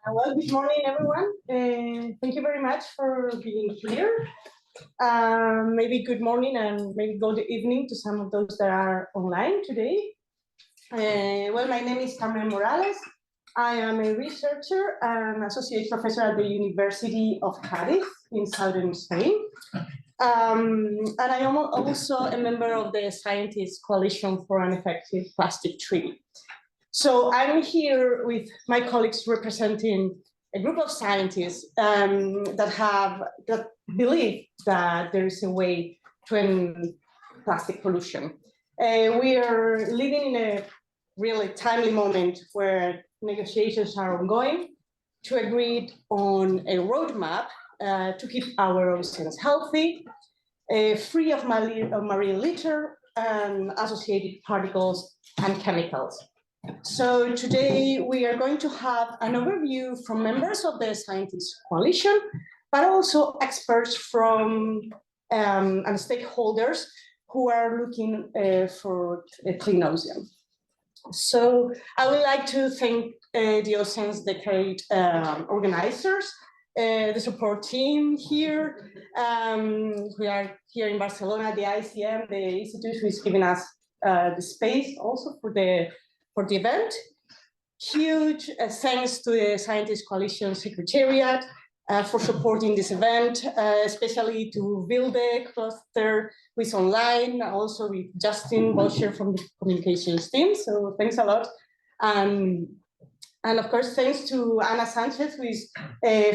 Well, good morning, everyone. Thank you very much for being here. Maybe good morning and maybe good evening to some of those that are online today. Well, my name is Carmen Morales. I am a researcher and associate professor at the University of Cádiz in southern Spain. And I am also a member of the Scientists Coalition for an Effective Plastic Treaty. So I'm here with my colleagues representing a group of scientists that believe that there is a way to end plastic pollution. We are living in a really timely moment where negotiations are ongoing to agree on a roadmap to keep our oceans healthy, free of marine litter and associated particles and chemicals. So today we are going to have an overview from members of the Scientists Coalition, but also experts from and stakeholders who are looking for a clean ocean. So I would like to thank the Oceans Decade organizers, the support team here. We are here in Barcelona, the ICM, the institute who is giving us the space also for the event. Huge thanks to the Scientists Coalition Secretariat for supporting this event, especially to Vilde Cluster, who is online, also with Justin Bolsher from the communications team. So thanks a lot. And of course, thanks to Ana Sanchez, who is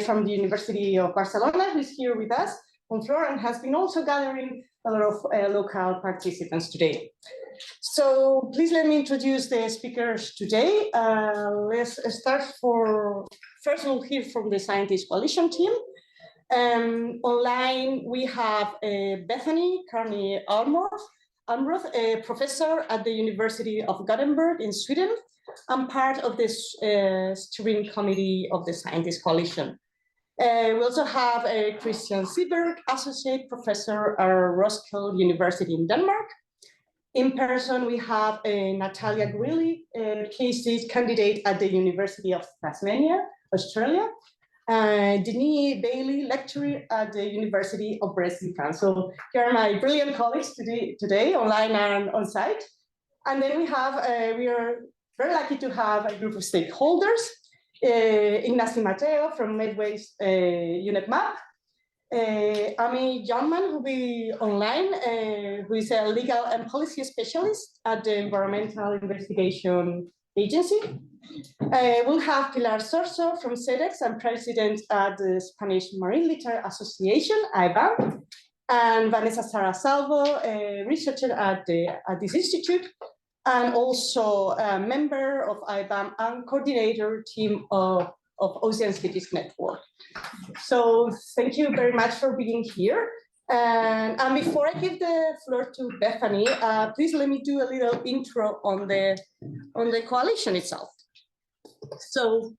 from the University of Barcelona, who is here with us on floor and has been also gathering a lot of local participants today. So please let me introduce the speakers today. Let's start first we'll hear from the Scientists Coalition team. Online, we have Bethany Carney-Almroth, a professor at the University of Gothenburg in Sweden, and part of this steering committee of the Scientists Coalition. We also have Christian Sieberg, associate professor at Roskilde University in Denmark. In person, we have Natalia Grilli, PhD candidate at the University of Tasmania, Australia. Denis Bailey, lecturer at the University of Brest in France. So here are my brilliant colleagues today online and on site. And then we are very lucky to have a group of stakeholders. Ignacio Mateo from Medway's UNEP-MAP. Ami Johnman, who will be online, who is a legal and policy specialist at the Environmental Investigation Agency. We'll have Pilar Sorso from SEDEX and president at the Spanish Marine Litter Association, IBAM, and Vanessa Sarasalvo, a researcher at this institute, and also a member of IBAM and coordinator team of Ocean Cities Network. So thank you very much for being here. And before I give the floor to Bethany, please let me do a little intro on the coalition itself. So,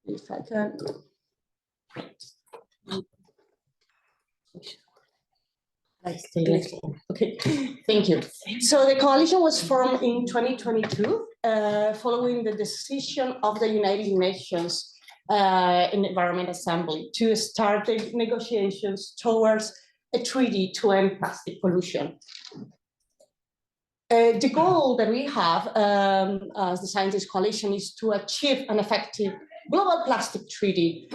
if I can. Okay, thank you. So the coalition was formed in 2022 following the decision of the United Nations Environment Assembly to start the negotiations towards a treaty to end plastic pollution. The goal that we have as the Scientists Coalition is to achieve an effective global plastic treaty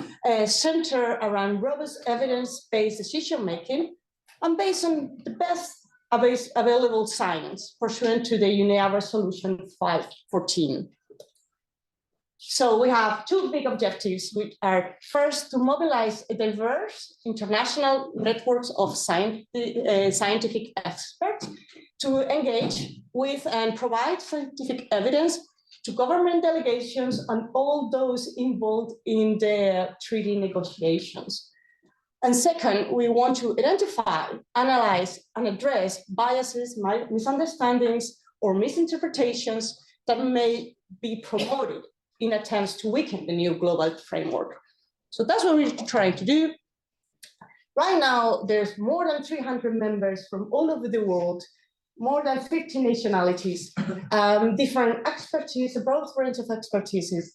centered around robust evidence-based decision-making and based on the best available science pursuant to the UNEA Resolution 514. So we have two big objectives, which are first to mobilize a diverse international networks of scientific experts to engage with and provide scientific evidence to government delegations and all those involved in the treaty negotiations. And second, we want to identify, analyze, and address biases, misunderstandings, or misinterpretations that may be promoted in attempts to weaken the new global framework. So that's what we're trying to do. Right now, there's more than 300 members from all over the world more than 50 nationalities, different expertise, a broad range of expertises.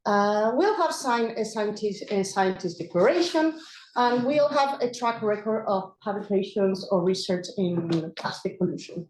We'll have signed a scientist declaration, and we'll have a track record of publications or research in plastic pollution.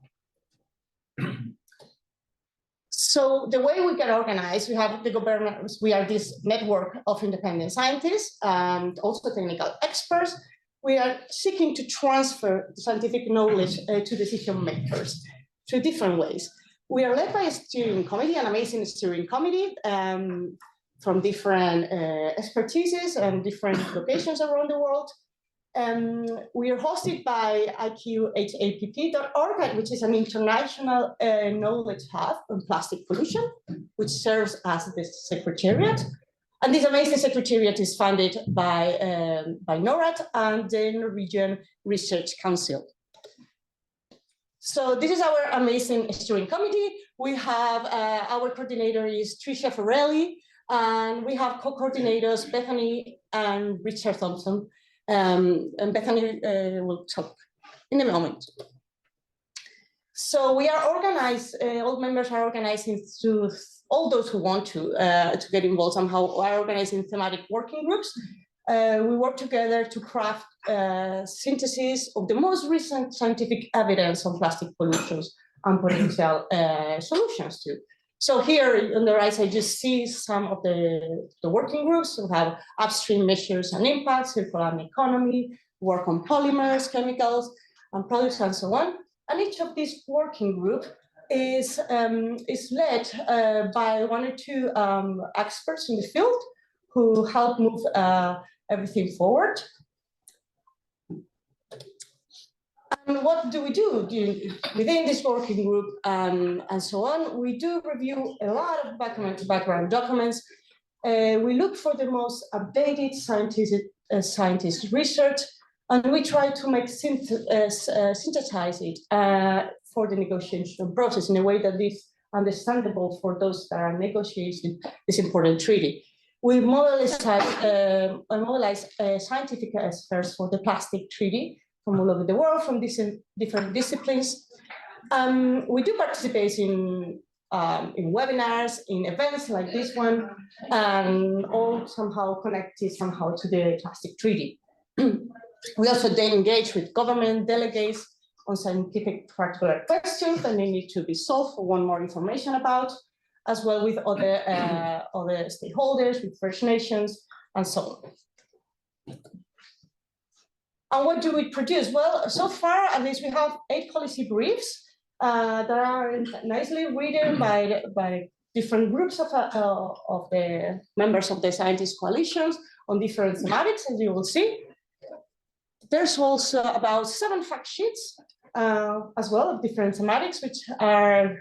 So the way we get organized, we have the governance, we are this network of independent scientists and also technical experts. We are seeking to transfer scientific knowledge to decision makers through different ways. We are led by a steering committee, an amazing steering committee from different expertises and different locations around the world. We are hosted by iqhapp.org, which is an international knowledge hub on plastic pollution, which serves as the secretariat. And this amazing secretariat is funded by NORAD and the Norwegian Research Council. So this is our amazing steering committee. We have our coordinator is Tricia Ferrelli, and we have co-coordinators Bethany and Richard Thompson. And Bethany will talk in a moment. So we are organized, all members are organizing to, all those who want to get involved somehow are organizing thematic working groups. We work together to craft synthesis of the most recent scientific evidence on plastic pollution and potential solutions to. So here on the right side, you see some of the working groups who have upstream measures and impacts, circular economy, work on polymers, chemicals, and products, and so on. And each of these working groups is led by one or two experts in the field who help move everything forward. And what do we do within this working group and so on? We do review a lot of background documents. We look for the most updated scientist research, and we try to make synthesize it for the negotiation process in a way that is understandable for those that are negotiating this important treaty. We mobilize scientific experts for the plastic treaty from all over the world, from different disciplines. We do participate in webinars, in events like this one, and all somehow connected somehow to the plastic treaty. We also then engage with government delegates on scientific particular questions that they need to be solved or want more information about, as well with other stakeholders, with First Nations, and so on. And what do we produce? Well, so far, at least we have 8 policy briefs that are nicely written by different groups of the members of the scientist coalitions on different thematics, as you will see. There's also about 7 fact sheets as well of different thematics, which are,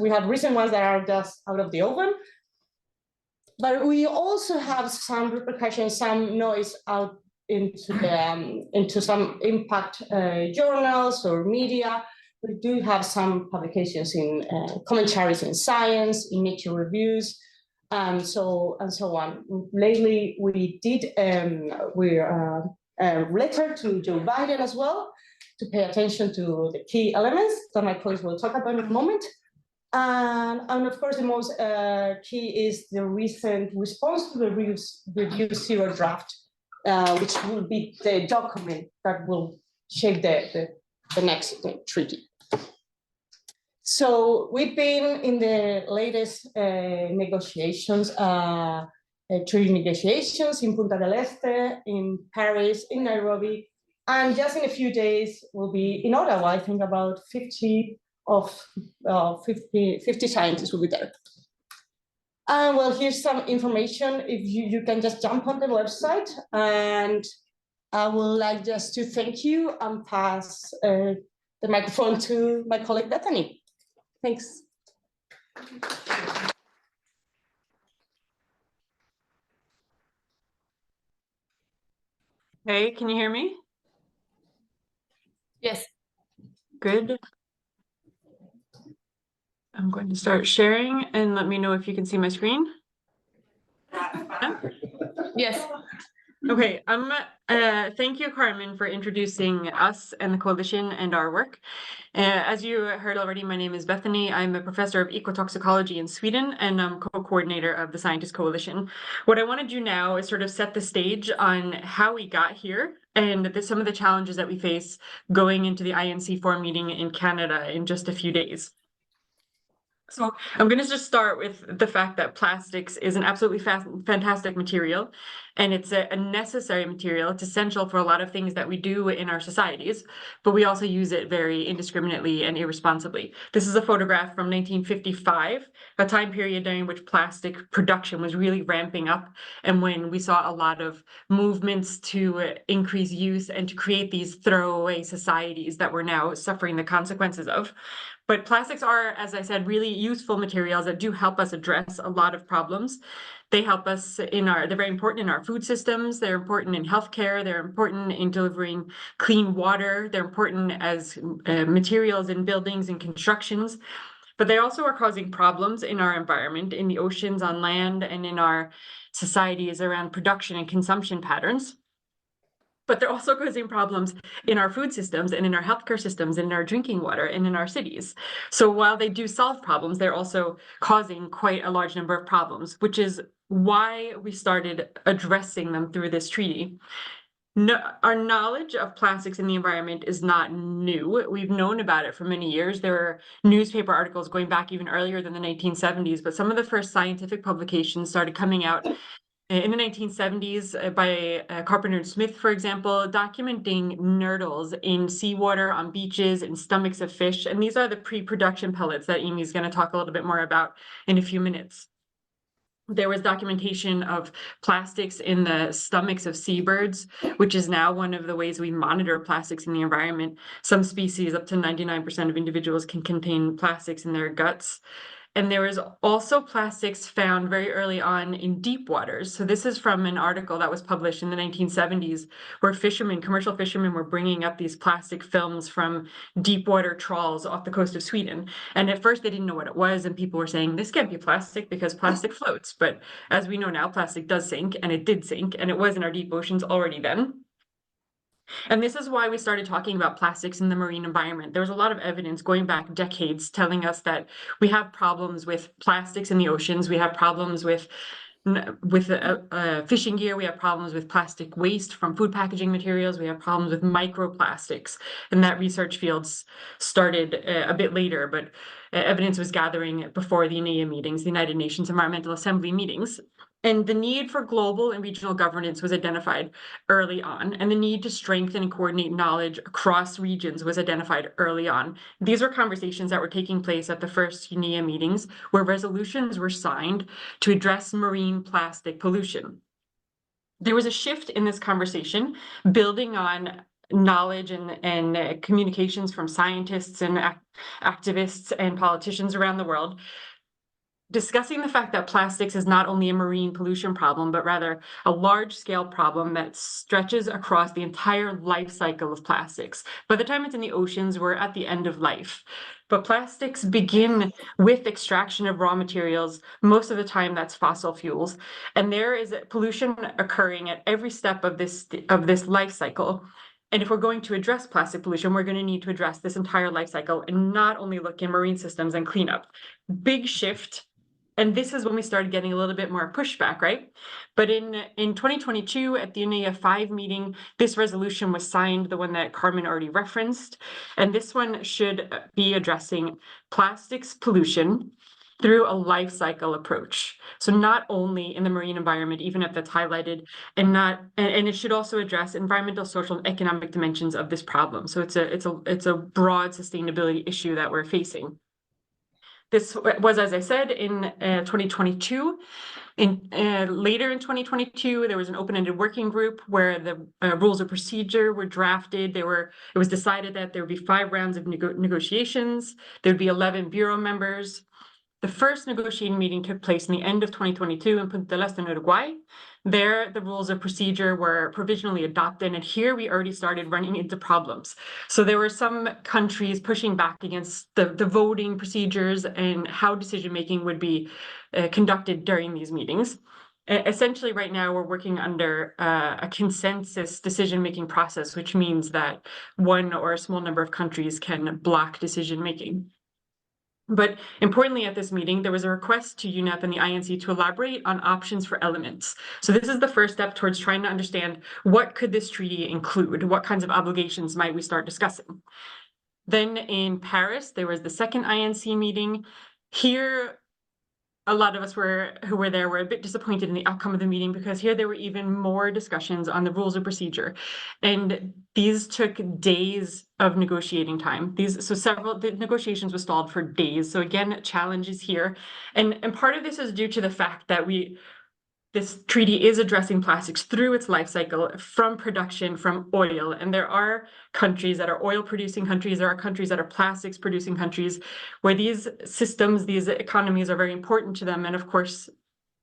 we have recent ones that are just out of the oven. But we also have some repercussions, some noise out into some impact journals or media. We do have some publications in commentaries in Science, in Nature reviews, and so on. Lately, we did a letter to Joe Biden as well to pay attention to the key elements that my colleagues will talk about in a moment. And of course, the most key is the recent response to the Review Zero draft, which will be the document that will shape the next treaty. So we've been in the latest negotiations, treaty negotiations in Punta del Este, in Paris, in Nairobi, and just in a few days we'll be in Ottawa. I think about 50 scientists will be there. And well, here's some information. If you can just jump on the website, and I would like just to thank you and pass the microphone to my colleague Bethany. Thanks. Hey, can you hear me? Yes. Good. I'm going to start sharing and let me know if you can see my screen. Yes. Okay, thank you, Carmen, for introducing us and the coalition and our work. As you heard already, my name is Bethany. I'm a professor of ecotoxicology in Sweden, and I'm co-coordinator of the Scientist Coalition. What I want to do now is sort of set the stage on how we got here and some of the challenges that we face going into the INC4 meeting in Canada in just a few days. So I'm going to just start with the fact that plastics is an absolutely fantastic material, and it's a necessary material. It's essential for a lot of things that we do in our societies, but we also use it very indiscriminately and irresponsibly. This is a photograph from 1955, a time period during which plastic production was really ramping up, and when we saw a lot of movements to increase use and to create these throwaway societies that we're now suffering the consequences of. But plastics are, as I said, really useful materials that do help us address a lot of problems. They help us they're very important in our food systems. They're important in healthcare. They're important in delivering clean water. They're important as materials in buildings and constructions. But they also are causing problems in our environment, in the oceans, on land, and in our societies around production and consumption patterns. But they're also causing problems in our food systems and in our healthcare systems and in our drinking water and in our cities. So while they do solve problems, they're also causing quite a large number of problems, which is why we started addressing them through this treaty. No, our knowledge of plastics in the environment is not new. We've known about it for many years. There are newspaper articles going back even earlier than the 1970s, but some of the first scientific publications started coming out in the 1970s by Carpenter and Smith, for example, documenting nurdles in seawater, on beaches, in stomachs of fish. And these are the pre-production pellets that Amy's going to talk a little bit more about in a few minutes. There was documentation of plastics in the stomachs of seabirds, which is now one of the ways we monitor plastics in the environment. Some species, up to 99% of individuals, can contain plastics in their guts. And there was also plastics found very early on in deep waters. So this is from an article that was published in the 1970s, where commercial fishermen were bringing up these plastic films from deep water trawls off the coast of Sweden. And at first they didn't know what it was, and people were saying, this can't be plastic because plastic floats. But as we know now, plastic does sink, and it did sink, and it was in our deep oceans already then. And this is why we started talking about plastics in the marine environment. There was a lot of evidence going back decades telling us that we have problems with plastics in the oceans. We have problems with fishing gear. We have problems with plastic waste from food packaging materials. We have problems with microplastics. And that research fields started a bit later, but evidence was gathering before the INEA meetings, the United Nations Environmental Assembly meetings. And the need for global and regional governance was identified early on, and the need to strengthen and coordinate knowledge across regions was identified early on. These were conversations that were taking place at the first INEA meetings, where resolutions were signed to address marine plastic pollution. There was a shift in this conversation, building on knowledge and communications from scientists and activists and politicians around the world, discussing the fact that plastics is not only a marine pollution problem, but rather a large-scale problem that stretches across the entire life cycle of plastics. By the time it's in the oceans, we're at the end of life. But plastics begin with extraction of raw materials. Most of the time, that's fossil fuels. And there is pollution occurring at every step of this life cycle. And if we're going to address plastic pollution, we're going to need to address this entire life cycle and not only look in marine systems and cleanup. Big shift. And this is when we started getting a little bit more pushback, right? But in 2022, at the INEA 5 meeting, this resolution was signed, the one that Carmen already referenced. And this one should be addressing plastics pollution through a life cycle approach. So not only in the marine environment, even if that's highlighted, and it should also address environmental, social, and economic dimensions of this problem. So it's a broad sustainability issue that we're facing. This was, as I said, in 2022. Later in 2022, there was an open-ended working group where the rules of procedure were drafted. It was decided that there would be 5 rounds of negotiations. There would be 11 bureau members. The first negotiating meeting took place in the end of 2022 in Punta del Este in Uruguay. There, the rules of procedure were provisionally adopted, and here we already started running into problems. So there were some countries pushing back against the voting procedures and how decision-making would be conducted during these meetings. Essentially, right now, we're working under a consensus decision-making process, which means that one or a small number of countries can block decision-making. But importantly, at this meeting, there was a request to UNEP and the INC to elaborate on options for elements. So this is the first step towards trying to understand what could this treaty include? What kinds of obligations might we start discussing? Then in Paris, there was the second INC meeting. Here, a lot of us who were there were a bit disappointed in the outcome of the meeting, because here there were even more discussions on the rules of procedure. And these took days of negotiating time. The negotiations were stalled for days. So again, challenges here. And part of this is due to the fact that this treaty is addressing plastics through its life cycle, from production, from oil. And there are countries that are oil producing countries, there are countries that are plastics producing countries, where these systems, these economies are very important to them. And of course,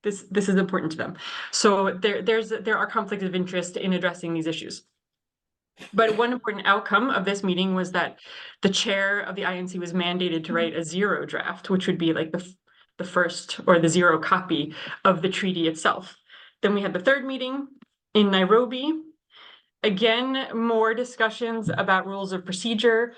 this is important to them. So there are conflicts of interest in addressing these issues. But one important outcome of this meeting was that the chair of the INC was mandated to write a zero draft, which would be like the first or the zero copy of the treaty itself. Then we had the third meeting in Nairobi. Again, more discussions about rules of procedure.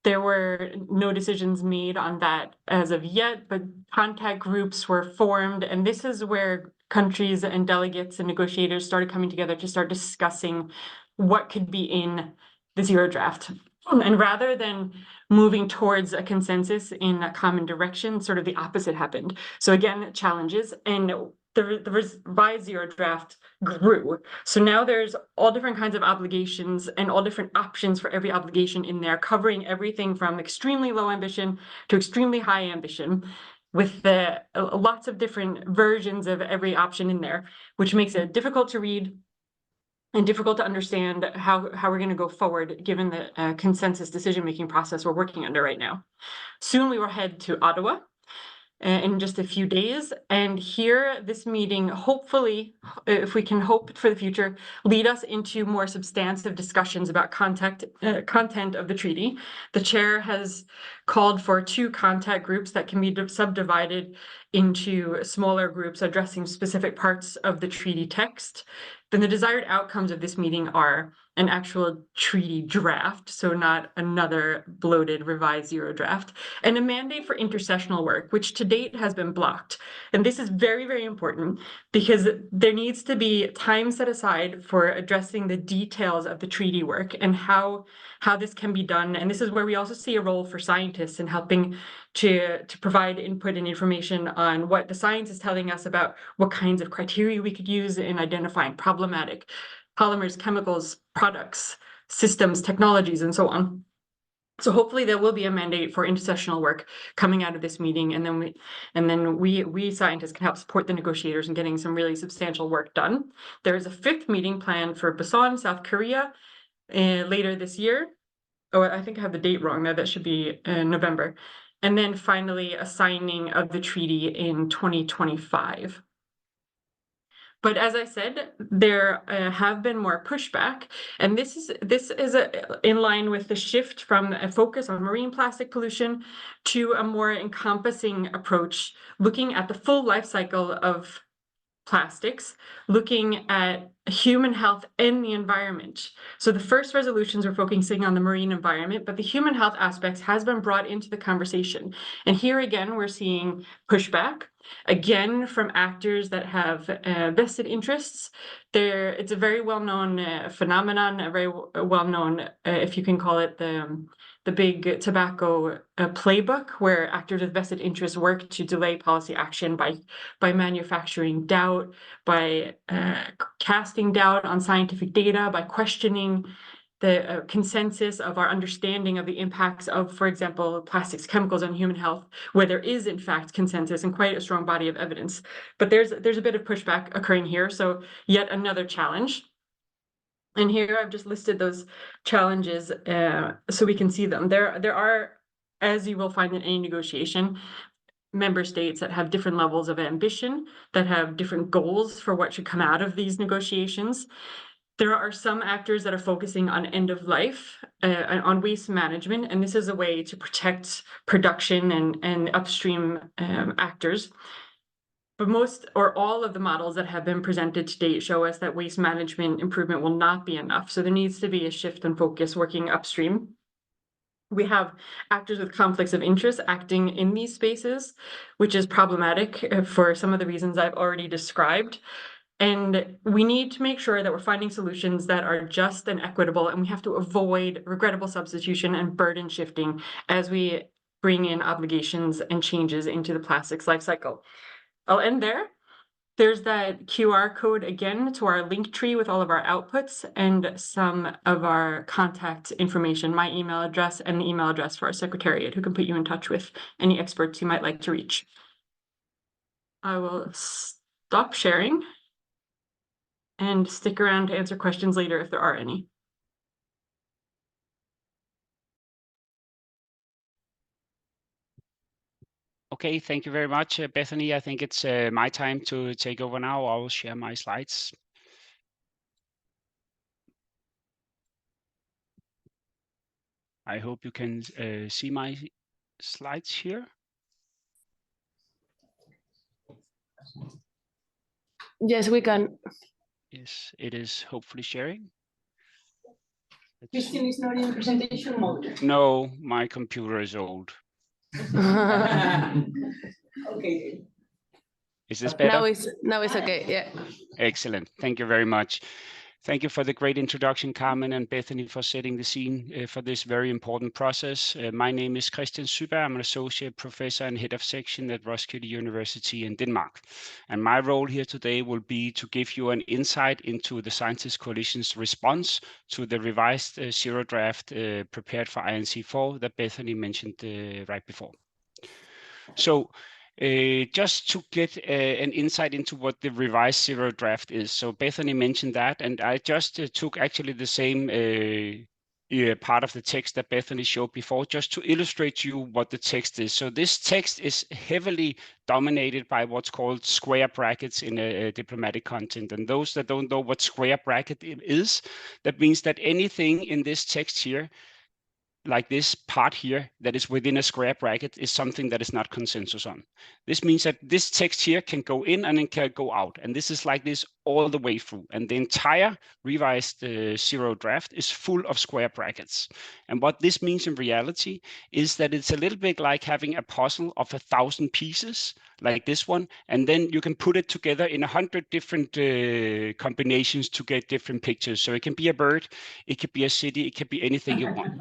There were no decisions made on that as of yet, but contact groups were formed. And this is where countries and delegates and negotiators started coming together to start discussing what could be in the zero draft. And rather than moving towards a consensus in a common direction, sort of the opposite happened. So again, challenges, and the revised zero draft grew. So now there's all different kinds of obligations and all different options for every obligation in there, covering everything from extremely low ambition to extremely high ambition, with lots of different versions of every option in there, which makes it difficult to read and difficult to understand how we're going to go forward, given the consensus decision-making process we're working under right now. Soon we will head to Ottawa in just a few days. And here, this meeting, hopefully, if we can hope for the future, lead us into more substantive discussions about content of the treaty. The chair has called for 2 contact groups that can be subdivided into smaller groups addressing specific parts of the treaty text. Then the desired outcomes of this meeting are an actual treaty draft, so not another bloated revised zero draft, and a mandate for intercessional work, which to date has been blocked. And this is very, very important, because there needs to be time set aside for addressing the details of the treaty work and how this can be done. And this is where we also see a role for scientists in helping to provide input and information on what the science is telling us about what kinds of criteria we could use in identifying problematic polymers, chemicals, products, systems, technologies, and so on. So hopefully there will be a mandate for intercessional work coming out of this meeting, and then we scientists can help support the negotiators in getting some really substantial work done. There is a 5th meeting planned for Busan, South Korea, later this year. Oh, I think I have the date wrong there. That should be November. And then finally, a signing of the treaty in 2025. But as I said, there have been more pushback, and this is in line with the shift from a focus on marine plastic pollution to a more encompassing approach, looking at the full life cycle of plastics, looking at human health and the environment. So the first resolutions were focusing on the marine environment, but the human health aspects has been brought into the conversation. And here again, we're seeing pushback, again, from actors that have vested interests. It's a very well-known phenomenon, a very well-known, if you can call it, the big tobacco playbook, where actors with vested interests work to delay policy action by manufacturing doubt, by casting doubt on scientific data, by questioning the consensus of our understanding of the impacts of, for example, plastics, chemicals on human health, where there is in fact consensus and quite a strong body of evidence. But there's a bit of pushback occurring here, so yet another challenge. And here I've just listed those challenges so we can see them. There are, as you will find in any negotiation, member states that have different levels of ambition, that have different goals for what should come out of these negotiations. There are some actors that are focusing on end of life, on waste management, and this is a way to protect production and upstream actors. But most or all of the models that have been presented to date show us that waste management improvement will not be enough. So there needs to be a shift in focus working upstream. We have actors with conflicts of interest acting in these spaces, which is problematic for some of the reasons I've already described. And we need to make sure that we're finding solutions that are just and equitable, and we have to avoid regrettable substitution and burden shifting as we bring in obligations and changes into the plastics life cycle. I'll end there. There's that QR code again to our link tree with all of our outputs and some of our contact information, my email address and the email address for our secretariat, who can put you in touch with any experts you might like to reach. I will stop sharing and stick around to answer questions later if there are any. Okay, thank you very much, Bethany. I think it's my time to take over now. I will share my slides. I hope you can see my slides here. Yes, we can. Yes, it is hopefully sharing. Christine is not in presentation mode. No, my computer is old. Okay. Is this better? Now it's okay. Yeah. Excellent. Thank you very much. Thank you for the great introduction, Carmen and Bethany, for setting the scene for this very important process. My name is Christian Syberg. I'm an associate professor and head of section at Roskilde University in Denmark. And my role here today will be to give you an insight into the Scientist Coalition's response to the revised zero draft prepared for INC4 that Bethany mentioned right before. So just to get an insight into what the revised zero draft is. So Bethany mentioned that, and I just took actually the same part of the text that Bethany showed before, just to illustrate to you what the text is. So this text is heavily dominated by what's called square brackets in a diplomatic content. And those that don't know what square bracket is, that means that anything in this text here, like this part here that is within a square bracket, is something that is not consensus on. This means that this text here can go in and it can go out. And this is like this all the way through. And the entire revised zero draft is full of square brackets. And what this means in reality is that it's a little bit like having a puzzle of 1,000 pieces like this one. And then you can put it together in 100 different combinations to get different pictures. So it can be a bird, it could be a city, it could be anything you want.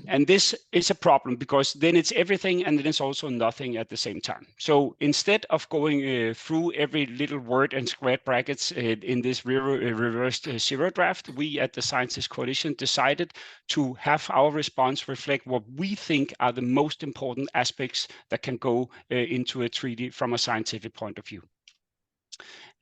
And this is a problem because then it's everything and then it's also nothing at the same time. So instead of going through every little word and square brackets in this reversed zero draft, we at the Scientist Coalition decided to have our response reflect what we think are the most important aspects that can go into a treaty from a scientific point of view.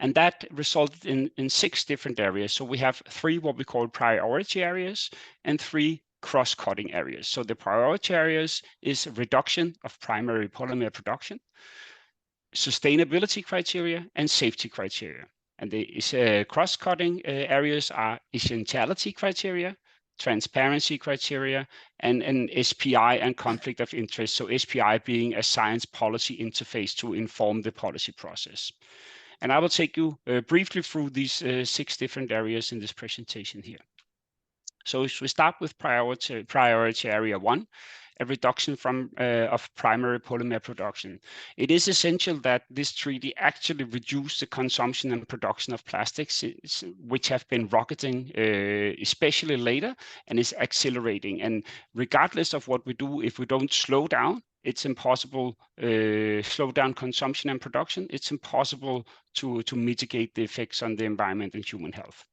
And that resulted in 6 different areas. So we have 3 what we call priority areas and 3 cross-cutting areas. So the priority areas is reduction of primary polymer production, sustainability criteria, and safety criteria. And the cross-cutting areas are essentiality criteria, transparency criteria, and an SPI and conflict of interest. So SPI being a science policy interface to inform the policy process. And I will take you briefly through these 6 different areas in this presentation here. So if we start with priority area 1, a reduction of primary polymer production. It is essential that this treaty actually reduce the consumption and production of plastics, which have been rocketing, especially later, and is accelerating. And regardless of what we do, if we don't slow down, it's impossible slow down consumption and production. It's impossible to mitigate the effects on the environment and human health.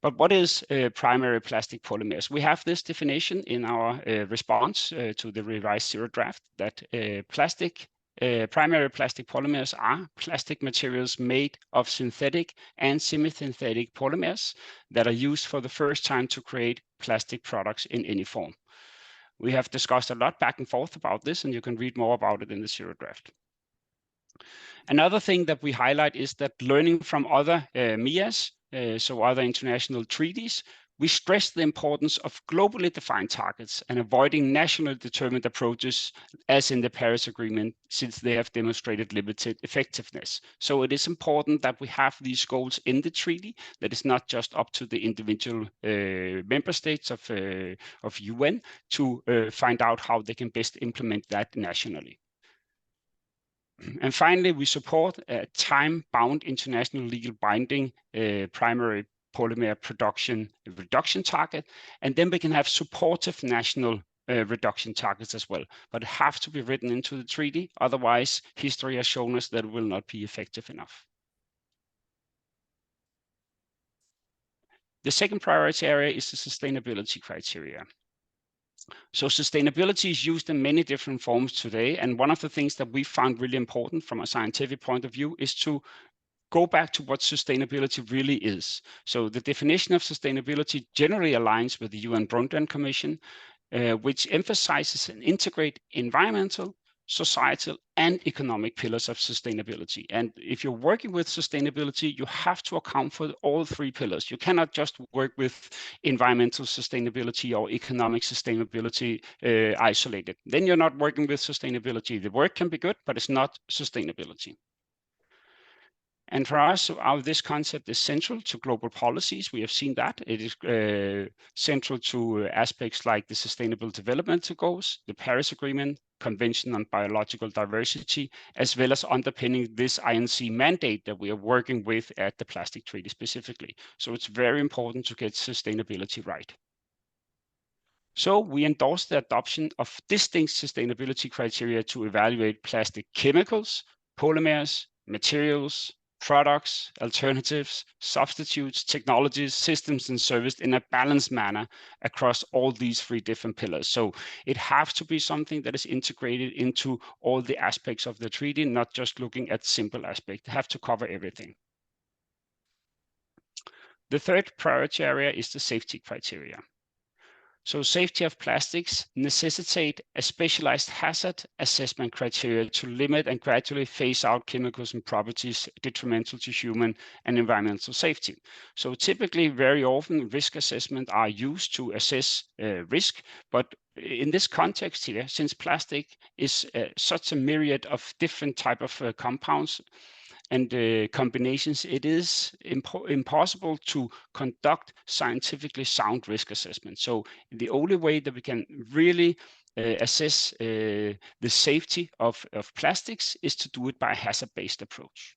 But what is primary plastic polymers? We have this definition in our response to the revised zero draft that primary plastic polymers are plastic materials made of synthetic and semi-synthetic polymers that are used for the first time to create plastic products in any form. We have discussed a lot back and forth about this, and you can read more about it in the zero draft. Another thing that we highlight is that learning from other MIAs, so other international treaties, We stress the importance of globally defined targets and avoiding nationally determined approaches as in the Paris Agreement, since they have demonstrated limited effectiveness. So it is important that we have these goals in the treaty, that is not just up to the individual member states of UN to find out how they can best implement that nationally. And finally, we support a time-bound international legal binding primary polymer production reduction target, and then we can have supportive national reduction targets as well, but it have to be written into the treaty. Otherwise, history has shown us that it will not be effective enough. The second priority area is the sustainability criteria. So sustainability is used in many different forms today, and one of the things that we found really important from a scientific point of view is to go back to what sustainability really is. So the definition of sustainability generally aligns with the UN Brundtland Commission, which emphasizes and integrate environmental, societal, and economic pillars of sustainability. And if you're working with sustainability, you have to account for all three pillars. You cannot just work with environmental sustainability or economic sustainability isolated. Then you're not working with sustainability. The work can be good, but it's not sustainability. And for us, this concept is central to global policies. We have seen that. It is central to aspects like the Sustainable Development Goals, the Paris Agreement, Convention on Biological Diversity, as well as underpinning this INC mandate that we are working with at the Plastic Treaty specifically. So it's very important to get sustainability right. So we endorse the adoption of distinct sustainability criteria to evaluate plastic chemicals, polymers, materials, products, alternatives, substitutes, technologies, systems, and services in a balanced manner across all these three different pillars. So it has to be something that is integrated into all the aspects of the treaty, not just looking at simple aspects. It has to cover everything. The third priority area is the safety criteria. So safety of plastics necessitate a specialized hazard assessment criteria to limit and gradually phase out chemicals and properties detrimental to human and environmental safety. So typically, very often, risk assessment are used to assess risk, but in this context here, since plastic is such a myriad of different type of compounds, and combinations, it is impossible to conduct scientifically sound risk assessment. So the only way that we can really assess the safety of plastics is to do it by a hazard-based approach.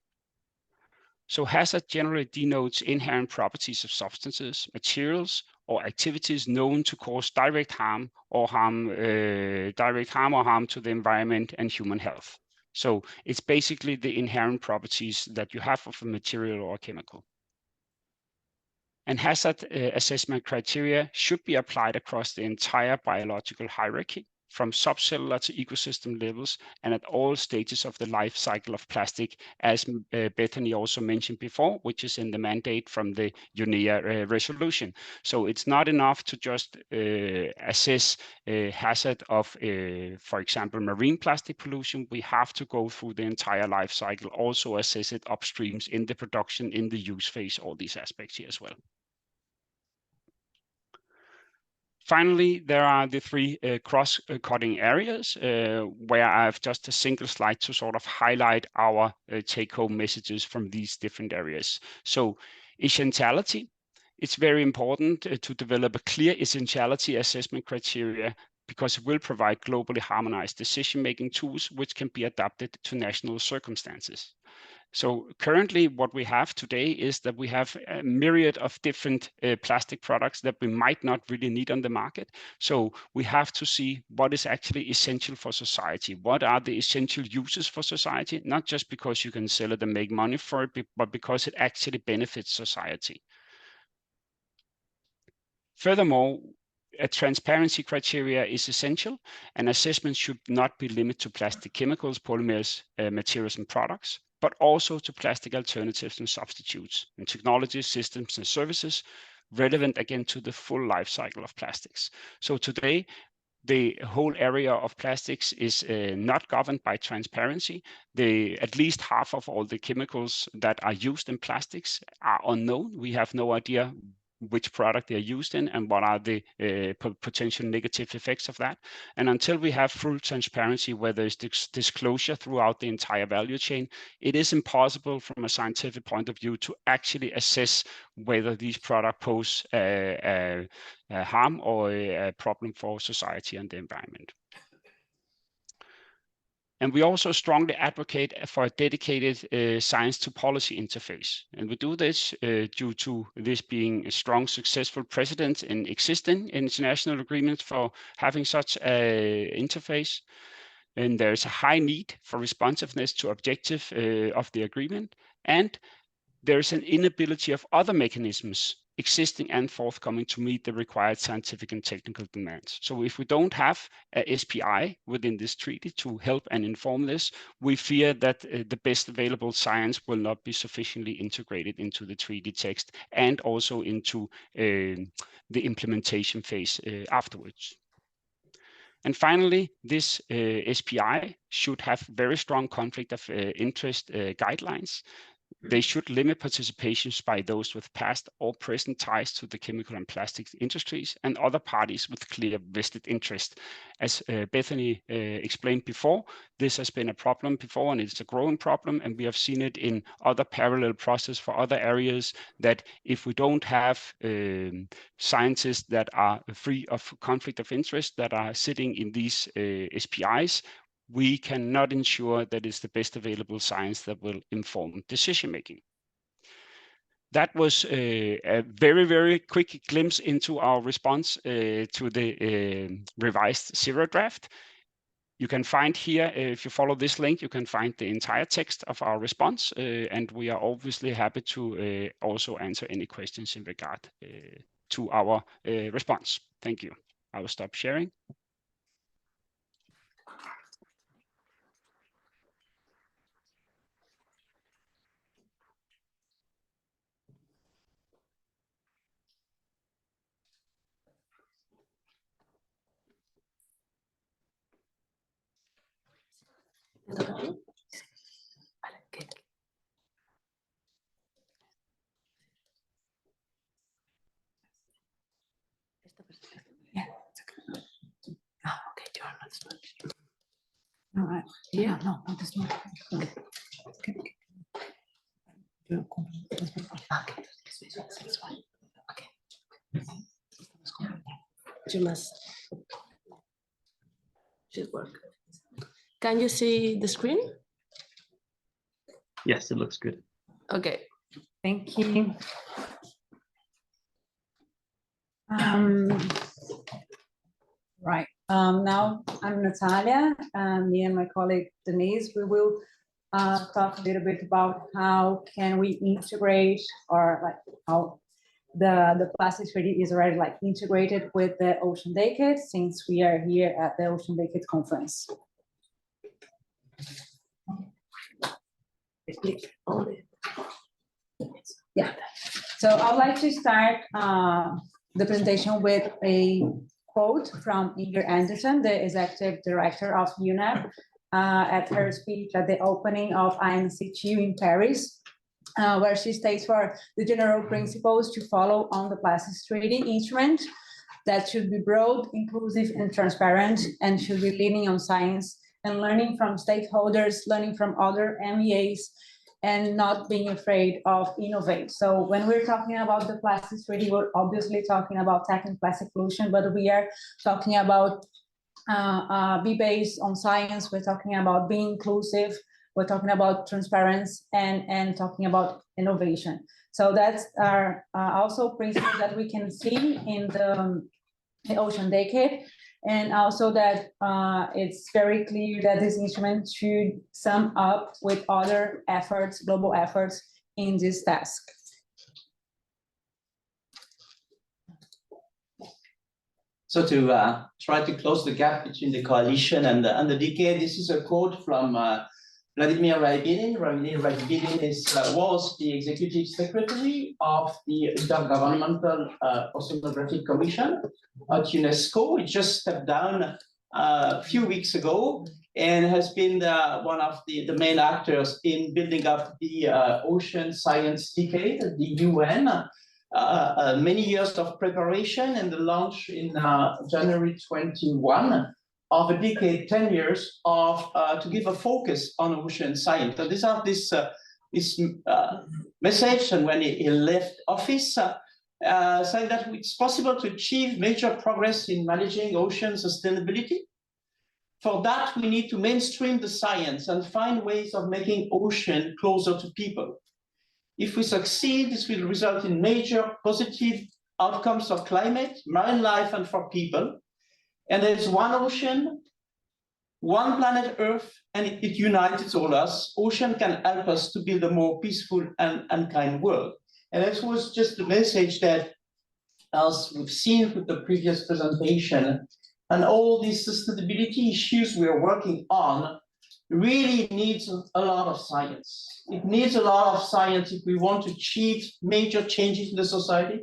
So hazard generally denotes inherent properties of substances, materials, or activities known to cause direct harm or harm to the environment and human health. So it's basically the inherent properties that you have of a material or a chemical. And hazard assessment criteria should be applied across the entire biological hierarchy, from subcellular to ecosystem levels, and at all stages of the life cycle of plastic, as Bethany also mentioned before, which is in the mandate from the UNEA resolution. So it's not enough to just assess hazard of, for example, marine plastic pollution. We have to go through the entire life cycle, also assess it upstreams in the production, in the use phase, all these aspects here as well. Finally, there are the three cross-cutting areas where I have just a single slide to sort of highlight our take-home messages from these different areas. So essentiality, it's very important to develop a clear essentiality assessment criteria because it will provide globally harmonized decision-making tools which can be adapted to national circumstances. So currently what we have today is that we have a myriad of different plastic products that we might not really need on the market. So we have to see what is actually essential for society. What are the essential uses for society? Not just because you can sell it and make money for it, but because it actually benefits society. Furthermore, a transparency criteria is essential, and assessment should not be limited to plastic chemicals, polymers, materials, and products, but also to plastic alternatives and substitutes, and technologies, systems, and services relevant again to the full life cycle of plastics. So today, the whole area of plastics is not governed by transparency. At least half of all the chemicals that are used in plastics are unknown. We have no idea which product they are used in and what are the potential negative effects of that. And until we have full transparency where there's disclosure throughout the entire value chain, it is impossible from a scientific point of view to actually assess whether these products pose harm or a problem for society and the environment. And we also strongly advocate for a dedicated science to policy interface. And we do this due to this being a strong, successful precedent in existing international agreements for having such an interface. And there's a high need for responsiveness to objective of the agreement. And there's an inability of other mechanisms existing and forthcoming to meet the required scientific and technical demands. So if we don't have a SPI within this treaty to help and inform this, we fear that the best available science will not be sufficiently integrated into the treaty text and also into the implementation phase afterwards. And finally, this SPI should have very strong conflict of interest guidelines. They should limit participations by those with past or present ties to the chemical and plastics industries and other parties with clear vested interest. As Bethany explained before, this has been a problem before and it's a growing problem, and we have seen it in other parallel processes for other areas, that if we don't have scientists that are free of conflict of interest that are sitting in these SPIs, we cannot ensure that it's the best available science that will inform decision making. That was a very, very quick glimpse into our response to the revised zero draft. You can find here, if you follow this link, you can find the entire text of our response, and we are obviously happy to also answer any questions in regard to our response. Thank you. I will stop sharing. All right. Yeah, no, this one. Okay. You must. Should work. Can you see the screen? Yes, it looks good. Okay. Thank you. Right. Now I'm Natalia. Me and my colleague Denise, we will talk a little bit about how can we integrate, or like how the plastics treaty is already like integrated with the Ocean Decade, since we are here at the Ocean Decade conference. Yeah. So I'd like to start the presentation with a quote from Inger Andersen, the executive director of UNEP, at her speech at the opening of INC2 in Paris, where she states for the general principles to follow on the plastics treaty instrument that should be broad, inclusive, and transparent, and should be leaning on science and learning from stakeholders, learning from other MEAs, and not being afraid of innovate. So when we're talking about the plastics treaty, we're obviously talking about tackling plastic pollution, but we are talking about be based on science. We're talking about being inclusive. We're talking about transparency and talking about innovation. So that's our also principles that we can see in the Ocean Decade. And also that it's very clear that this instrument should sum up with other efforts, global efforts in this task. So to try to close the gap between the coalition and the decade, this is a quote from Vladimir Rybinin. Vladimir Rybinin was the executive secretary of the Intergovernmental Oceanographic Commission at UNESCO. He just stepped down a few weeks ago and has been one of the main actors in building up the Ocean Science Decade at the UN. many years of preparation and the launch in January 21 of a decade, 10 years of to give a focus on ocean science. And these are this message, and when he left office, saying that it's possible to achieve major progress in managing ocean sustainability. For that, we need to mainstream the science and find ways of making ocean closer to people. If we succeed, this will result in major positive outcomes for climate, marine life, and for people. And there's one ocean, one planet Earth, and it unites all us. Ocean can help us to build a more peaceful and kind world. And that was just the message that, as we've seen with the previous presentation, and all these sustainability issues we are working on really needs a lot of science. It needs a lot of science if we want to achieve major changes in the society.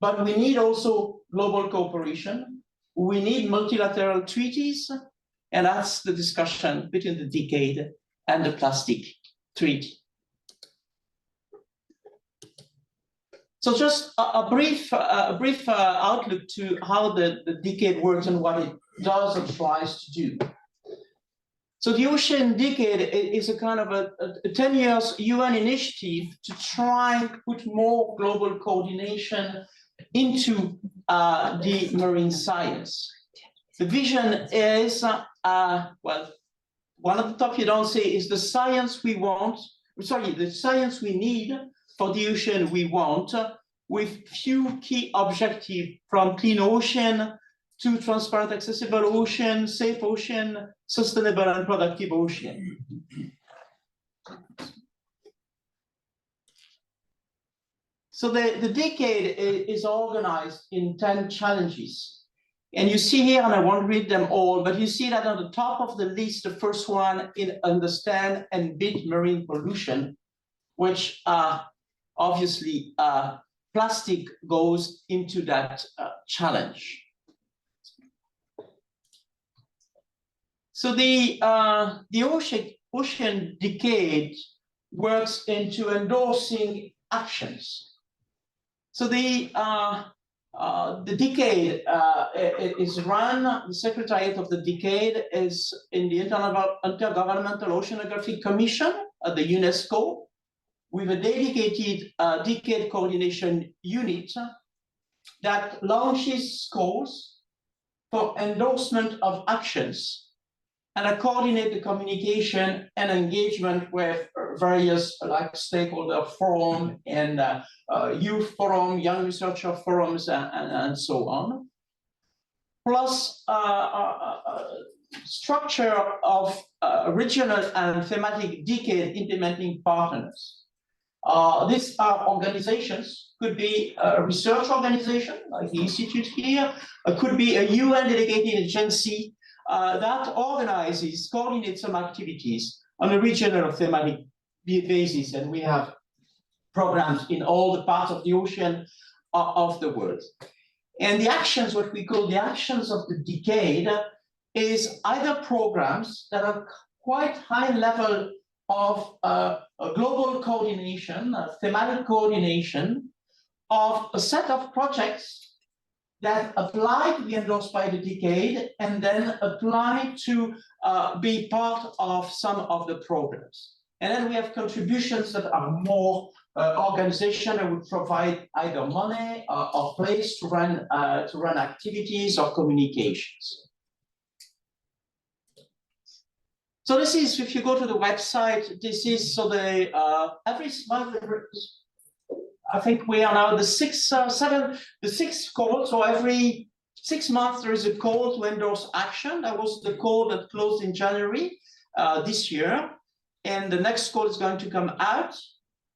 But we need also global cooperation. We need multilateral treaties, and that's the discussion between the decade and the plastic treaty. So just a brief outlook to how the decade works and what it does and tries to do. So the Ocean Decade is a kind of a 10 years UN initiative to try and put more global coordination into the marine science. The vision is, well, one of the top you don't say is the science we want, sorry, the science we need for the ocean we want, with few key objectives, from clean ocean to transparent, accessible ocean, safe ocean, sustainable and productive ocean. So the decade is organized in 10 challenges. And you see here, and I won't read them all, but you see that on the top of the list, the first one is understand and beat marine pollution, which obviously plastic goes into that challenge. So the ocean decade works into endorsing actions. So the decade is run, the secretariat of the decade is in the Intergovernmental Oceanographic Commission at the UNESCO, with a dedicated decade coordination unit that launches calls for endorsement of actions and coordinate the communication and engagement with various like stakeholder forum and youth forum, young researcher forums, and so on. Plus structure of regional and thematic decade implementing partners. These are organizations, could be a research organization like the Institute here, could be a UN dedicated agency that organizes, coordinates some activities on a regional or thematic basis. And we have programs in all the parts of the ocean of the world. And the actions, what we call the actions of the decade, is either programs that are quite high level of a global coordination, a thematic coordination of a set of projects that apply to be endorsed by the decade and then apply to be part of some of the programs. And then we have contributions that are more organization that would provide either money or place to run activities or communications. So this is, if you go to the website, this is so the every month. I think we are now the sixth call. So every 6 months there is a call to endorse action. That was the call that closed in January this year, and the next call is going to come out.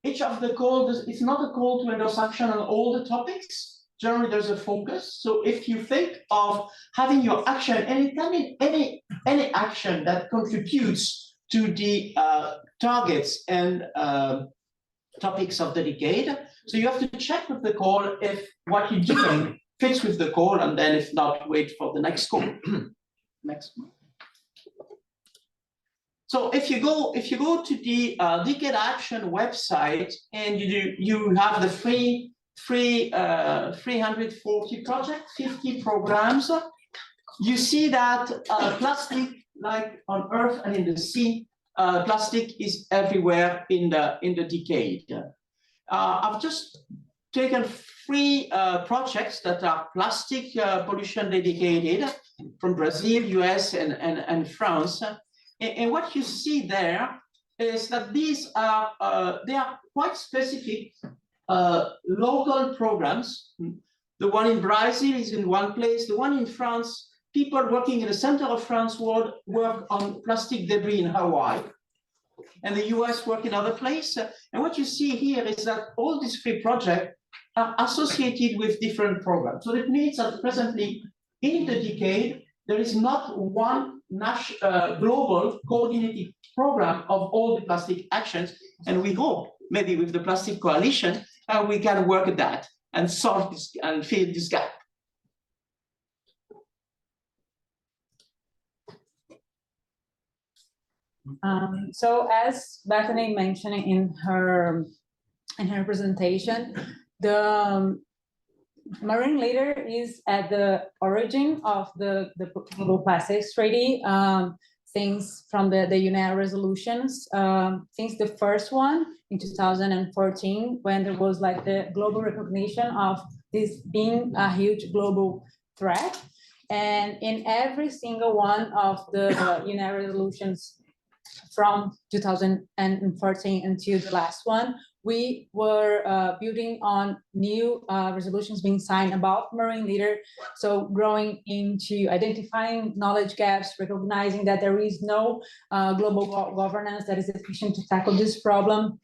Each of the calls is not a call to endorse action on all the topics. Generally, there's a focus. So if you think of having your action, any action that contributes to the targets and topics of the decade, so you have to check with the call if what you're doing fits with the call, and then if not, wait for the next call. Next one. So if you go to the Decade Action website and you have the free 340 projects, 50 programs. You see that plastic, like on Earth and in the sea, plastic is everywhere in the decade. I've just taken 3 projects that are plastic pollution dedicated from Brazil, US, and France. And what you see there is that these are they are quite specific local programs. The one in Brazil is in one place. The one in France, people working in the center of France work on plastic debris in Hawaii. And the US work in other place. And what you see here is that all these 3 projects are associated with different programs. So it means that presently in the decade, there is not one global coordinated program of all the plastic actions. And we hope maybe with the Plastic Coalition, we can work at that and solve this and fill this gap. So as Bethany mentioned in her presentation, the marine litter is at the origin of the global plastics treaty. Things from the UNEA resolutions, since the first one in 2014, when there was like the global recognition of this being a huge global threat. And in every single one of the UNEA resolutions from 2014 until the last one, we were building on new resolutions being signed about marine litter. So growing into identifying knowledge gaps, recognizing that there is no global governance that is efficient to tackle this problem,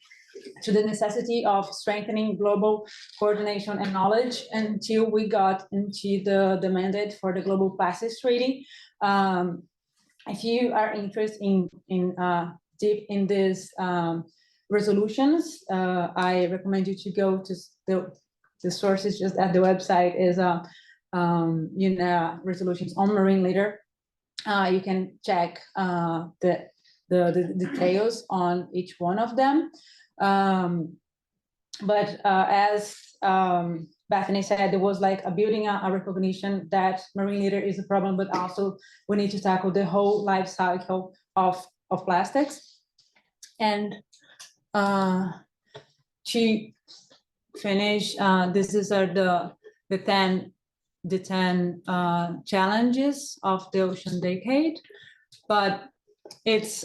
to the necessity of strengthening global coordination and knowledge, until we got into the mandate for the Global Plastics Treaty. If you are interested in deep in this resolutions, I recommend you to go to the sources just at the website is resolutions on marine litter. You can check the details on each one of them. But as Bethany said, there was like a building a recognition that marine litter is a problem, but also we need to tackle the whole life cycle of plastics. And to finish, this is the 10 challenges of the ocean decade. But it's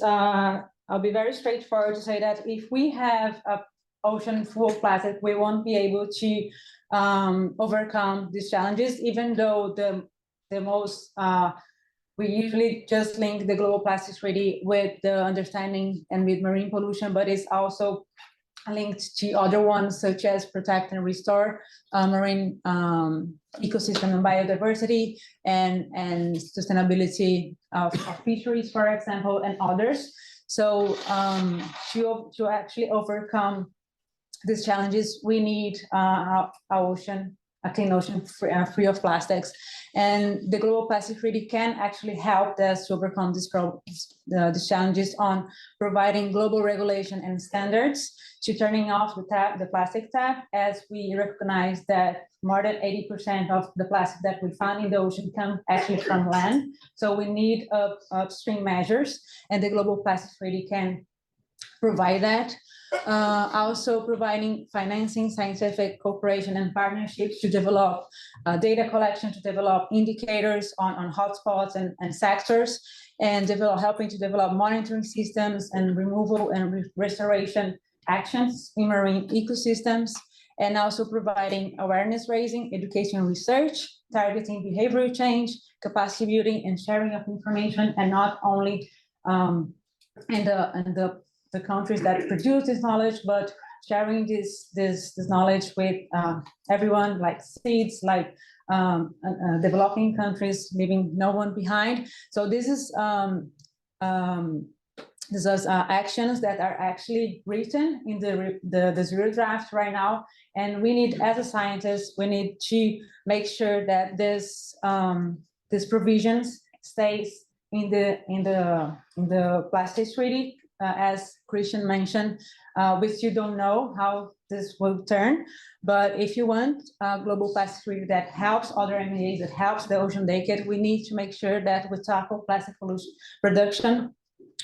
I'll be very straightforward to say that if we have a ocean full of plastic, we won't be able to overcome these challenges, even though the most we usually just link the Global Plastics Treaty with the understanding and with marine pollution, but it's also linked to other ones such as protect and restore marine ecosystem and biodiversity, and sustainability of fisheries, for example, and others. So to actually overcome these challenges, we need a clean ocean free of plastics. And the Global Plastics Treaty can actually help us to overcome these these challenges on providing global regulation and standards, to turning off the plastic tap, as we recognize that more than 80% of the plastic that we find in the ocean come actually from land. So we need upstream measures, and the Global Plastics Treaty can provide that. Also providing financing, scientific cooperation and partnerships to develop data collection, to develop indicators on hotspots and sectors, and helping to develop monitoring systems and removal and restoration actions in marine ecosystems, and also providing awareness raising, education research, targeting behavioral change, capacity building and sharing of information, and not only in the countries that produce this knowledge, but sharing this knowledge with everyone, like seeds, like developing countries, leaving no one behind. So this is actions that are actually written in the zero draft right now, and we need, as a scientist, we need to make sure that this provisions stays in the plastics treaty. As Christian mentioned, we still don't know how this will turn. But if you want a global plastic treaty that helps other MEAs, that helps the ocean decade, we need to make sure that we tackle plastic pollution reduction.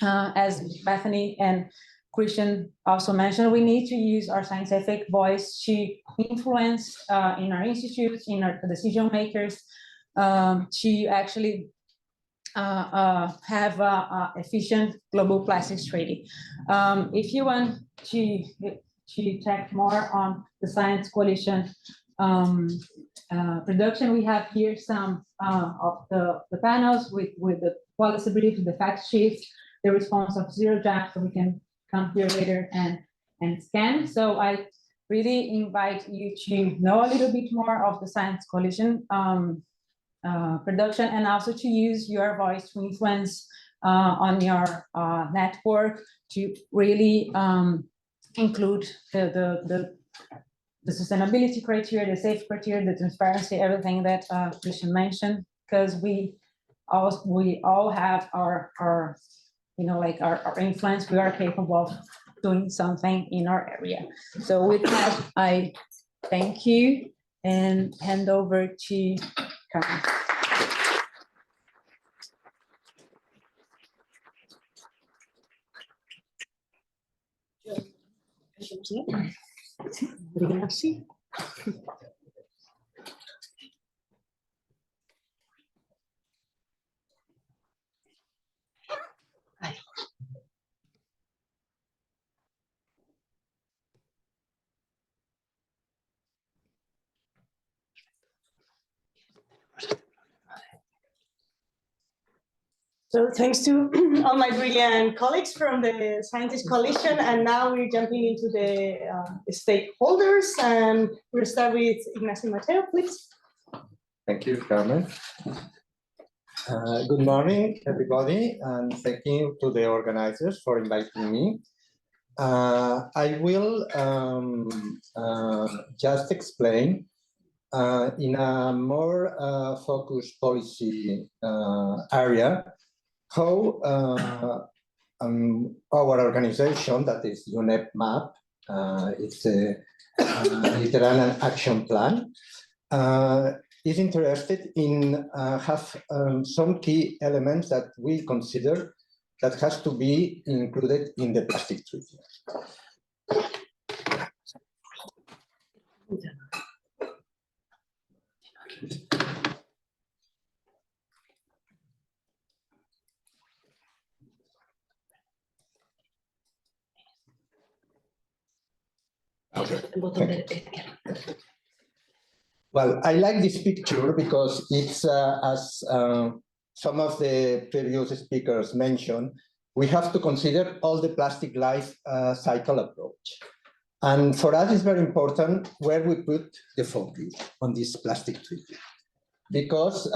As Bethany and Christian also mentioned, we need to use our scientific voice to influence in our institutes, in our decision makers, to actually have a efficient global plastics treaty. If you want to check more on the Science Coalition production, we have here some of the panels with the policy brief, the fact sheets, the response of Zero Jab, so we can come here later and scan. So I really invite you to know a little bit more of the Science Coalition production, and also to use your voice to influence on your network to really include the sustainability criteria, the safety criteria, the transparency, everything that Christian mentioned, because we all have our like our influence. We are capable of doing something in our area. So with that, I thank you and hand over to Carmen. So thanks to all my brilliant colleagues from the Scientist Coalition, and now we're jumping into the stakeholders, and we'll start with Ignacio Mateo, please. Thank you, Carmen. Good morning, everybody, and thank you to the organizers for inviting me. I will just explain in a more focused policy area how our organization, that is UNEP MAP, it's a literal action plan, is interested in have some key elements that we consider that has to be included in the plastic treaty. Well, I like this picture because it's, as some of the previous speakers mentioned, we have to consider all the plastic life cycle approach. And for us, it's very important where we put the focus on this plastic treaty. Because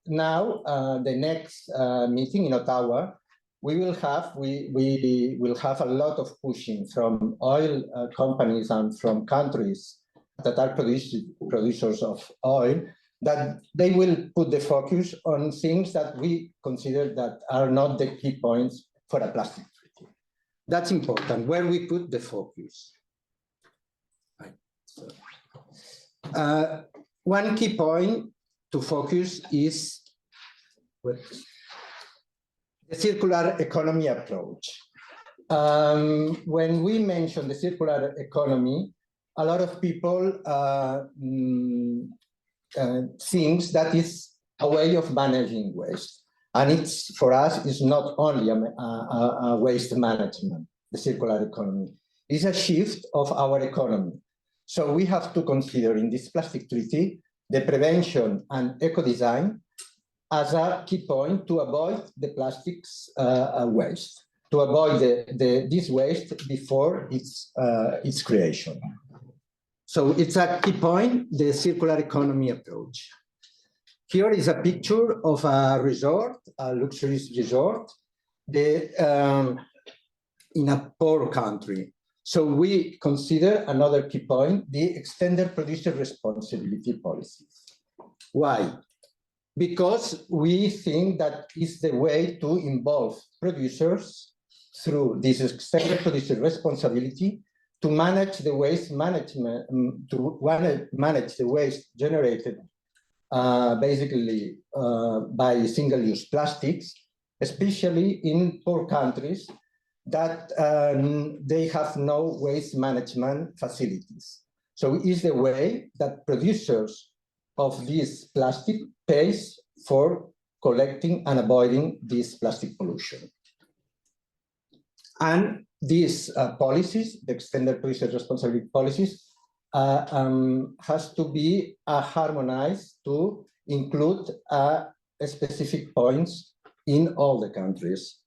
now, the next meeting in Ottawa, we will have a lot of pushing from oil companies and from countries that are producers of oil, that they will put the focus on things that we consider that are not the key points for a plastic treaty. That's important, where we put the focus. Right. So, one key point to focus is the circular economy approach. When we mention the circular economy, a lot of people think that is a way of managing waste. And it's, for us, it's not only a waste management, the circular economy. It's a shift of our economy. So we have to consider in this plastic treaty the prevention and eco-design as a key point to avoid the plastics waste, to avoid this waste before its creation. So it's a key point, the circular economy approach. Here is a picture of a resort, a luxury resort, in a poor country. So we consider another key point, the extended producer responsibility policies. Why? Because we think that is the way to involve producers through this extended producer responsibility to manage the waste management, manage the waste generated basically by single-use plastics, especially in poor countries that they have no waste management facilities. So it is the way that producers of this plastic pays for collecting and avoiding this plastic pollution. And these policies, the extended producer responsibility policies, has to be harmonized to include specific points in all the countries.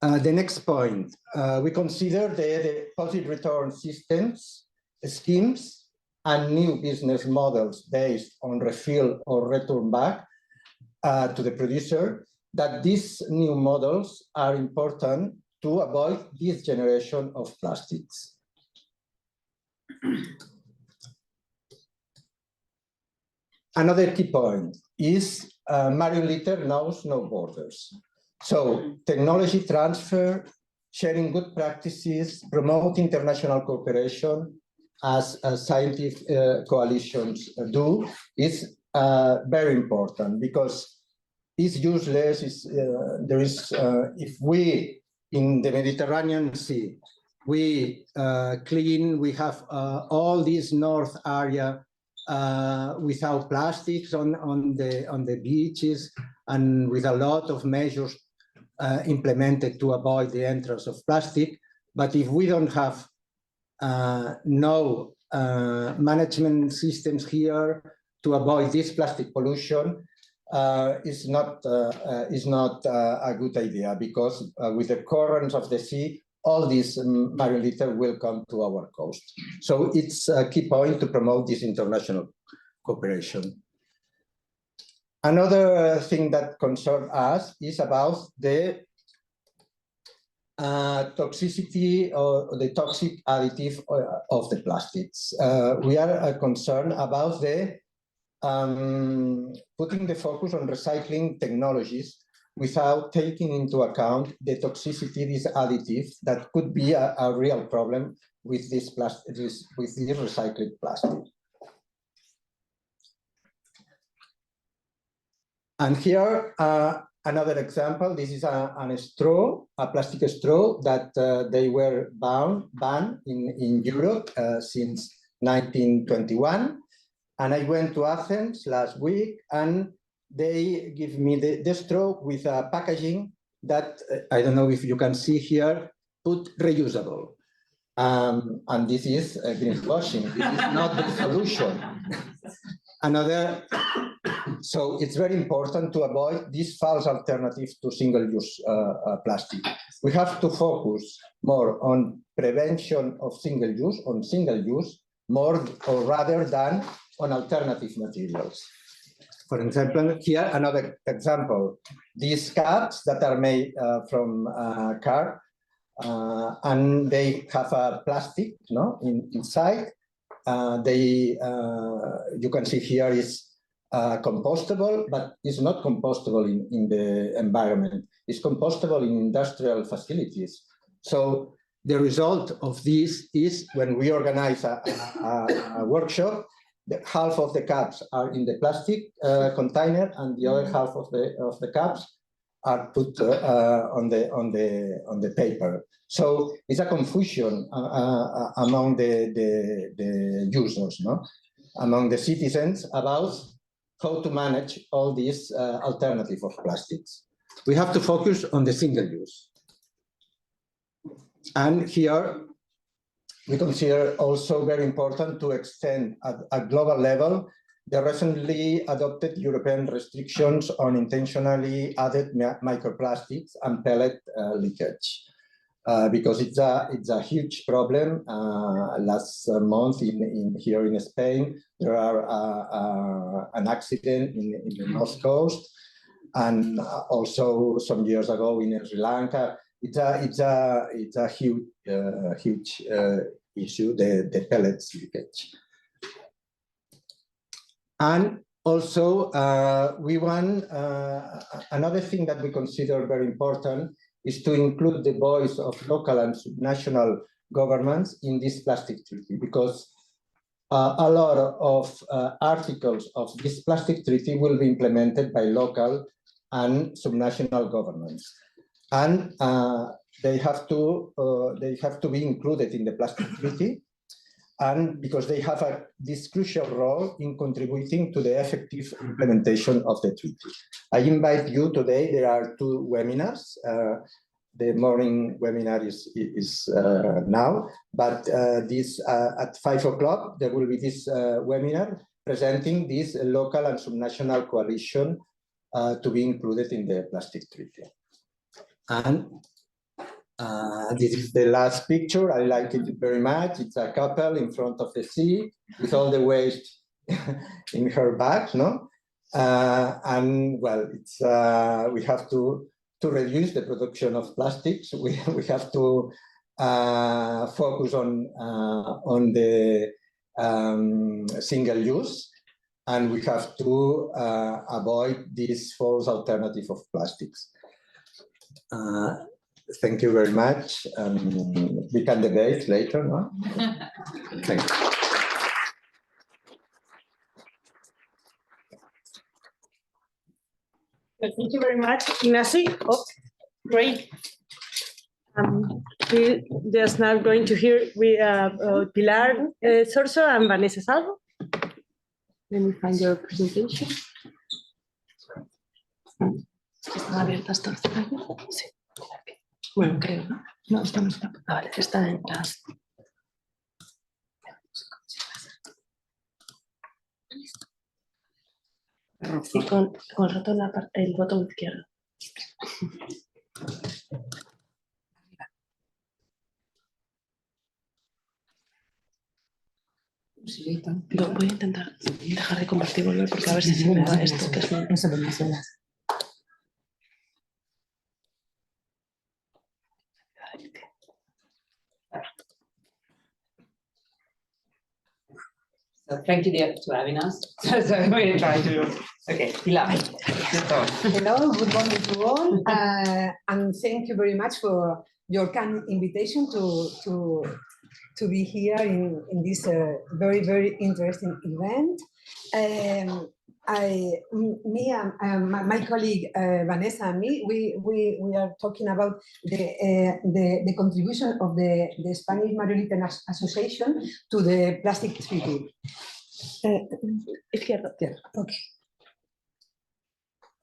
The next point, we consider the deposit return systems, schemes, and new business models based on refill or return back to the producer, that these new models are important to avoid this generation of plastics. Another key point is Marion Litter knows no borders. So technology transfer, sharing good practices, promote international cooperation as scientific coalitions do is very important, because it's useless. If we in the Mediterranean Sea, we clean, we have all this north area without plastics on the beaches, and with a lot of measures implemented to avoid the entrance of plastic. But if we don't have no management systems here to avoid this plastic pollution, is not a good idea, because with the currents of the sea, all this marine litter will come to our coast. So it's a key point to promote this international cooperation. Another thing that concerns us is about the toxicity or the toxic additive of the plastics. We are concerned about the putting the focus on recycling technologies without taking into account the toxicity, these additives that could be a real problem with this plastic, with this recycled plastic. And here, another example. This is a straw, a plastic straw that they were banned in Europe since 1921. And I went to Athens last week, and they give me the straw with a packaging that, I don't know if you can see here, put reusable. And this is greenwashing. This is not the solution. So it's very important to avoid this false alternative to single-use plastic. We have to focus more on prevention of single-use, more or rather than on alternative materials. For example, here another example: these caps that are made from car, and they have a plastic, inside. You can see here is compostable, but it's not compostable in the environment. It's compostable in industrial facilities. So the result of this is when we organize a workshop, half of the caps are in the plastic container, and the other half of the caps are put on the paper. So it's a confusion among the users, among the citizens, about how to manage all these alternative of plastics. We have to focus on the single use. And here, we consider also very important to extend at a global level the recently adopted European restrictions on intentionally added microplastics and pellet leakage, because it's a huge problem. Last month here in Spain, there are an accident in the north coast, and also some years ago in Sri Lanka. It's a huge issue, the pellets leakage. And also, we want another thing that we consider very important is to include the voice of local and subnational governments in this plastic treaty, because a lot of articles of this plastic treaty will be implemented by local and subnational governments, and they have to be included in the plastic treaty, and because they have this crucial role in contributing to the effective implementation of the treaty. I invite you today. There are two webinars. The morning webinar is now, but this at 5 o'clock there will be this webinar presenting this local and subnational coalition to be included in the plastic treaty. And this is the last picture. I like it very much. It's a couple in front of the sea with all the waste in her bag, no? And well, it's we have to reduce the production of plastics. We have to focus on the single use, and we have to avoid this false alternative of plastics. Thank you very much. We can debate later, no? Thank you. Thank you very much, Ignacy. Oh, great. We're just now going to hear Pilar Sorso and Vanessa Salvo. Let me find your presentation. ¿Están abiertas todas? Sí. Bueno, creo, ¿no? No, esta no está. Vale, está en las... Y con el ratón, el botón izquierdo. Lo voy a intentar dejar de compartir, volver, porque a ver si se me va esto, que es un... So thank you to having us. So I'm going to try to. Okay, Pilar. Hello, good morning to all, and thank you very much for your kind invitation to be here in this very, very interesting event. Me and my colleague Vanessa and me, we are talking about the contribution of the Spanish Mariolita Association to the plastic treaty. Izquierda. Okay.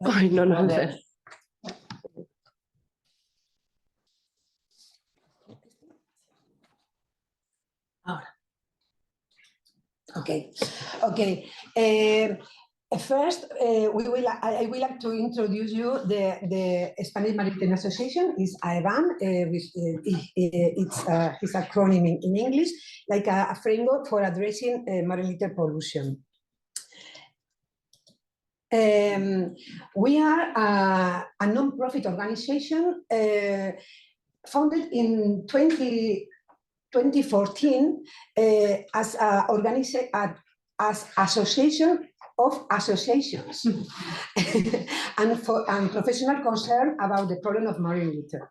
Ay, no. Ahora. Okay. First, I will like to introduce you the Spanish Maritime Association. Is AEBAM, it's his acronym in English, like a framework for addressing marine litter pollution. We are a non-profit organization founded in 2014 as association of associations and professional concern about the problem of marine litter.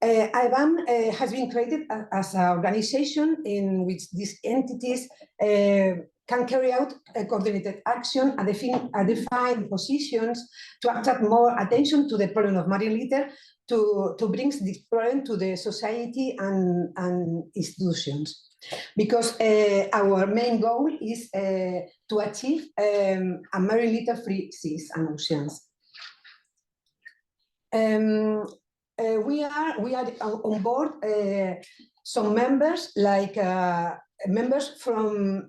AEBAM has been created as an organization in which these entities can carry out a coordinated action and define positions to attract more attention to the problem of marine litter, to bring this problem to the society and institutions. Because our main goal is to achieve a marine litter-free seas and oceans. We are on board some members, like members from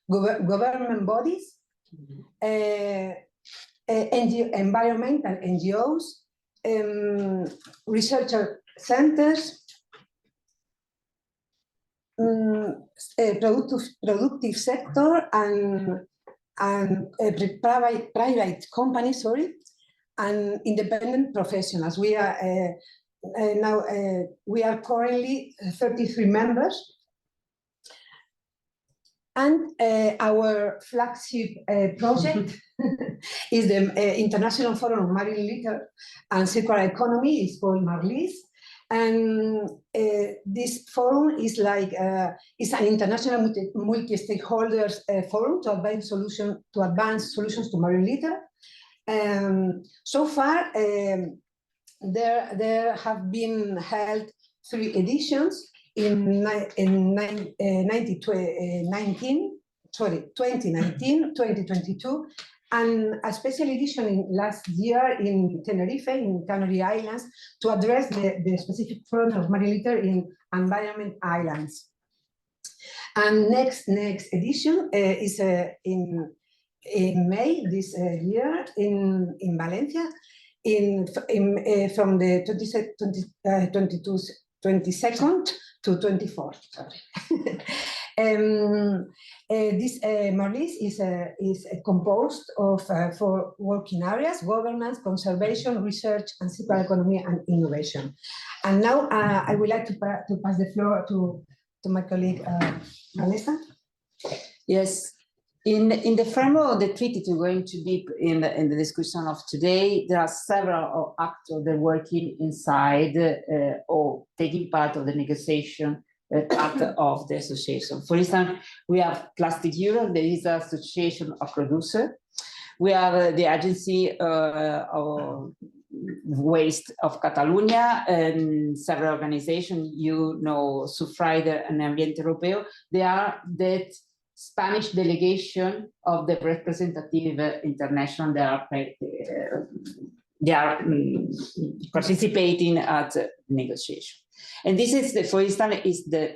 government bodies, environmental NGOs, researcher centers, productive sector, and private companies, and independent professionals. We are we are currently 33 members, and our flagship project is the International Forum on Marine Litter and Circular Economy. It's called MARLIS. And this forum is like it's an international multi-stakeholders forum to advance solutions to marine litter. So far, there have been held 3 editions in 2019, 2022, and a special edition in last year in Tenerife, in Canary Islands, to address the specific problem of marine litter in environment islands. And next edition is in May this year in Valencia, from the 22nd to 24th. Sorry. This MARLIS is composed of 4 working areas: governance, conservation, research, and circular economy and innovation. And now I would like to pass the floor to my colleague Vanessa. Yes. In the framework of the treaty, to go into deep in the discussion of today, there are several actors that are working inside or taking part of the negotiation part of the association. For instance, we have Plastic Europe, there is an association of producers. We have the Agency of Waste of Catalonia and several organizations, you know, Sufrider and Ambiente Europeo. They are that Spanish delegation of the representative international. They are participating at the negotiation. And this is, for instance, is the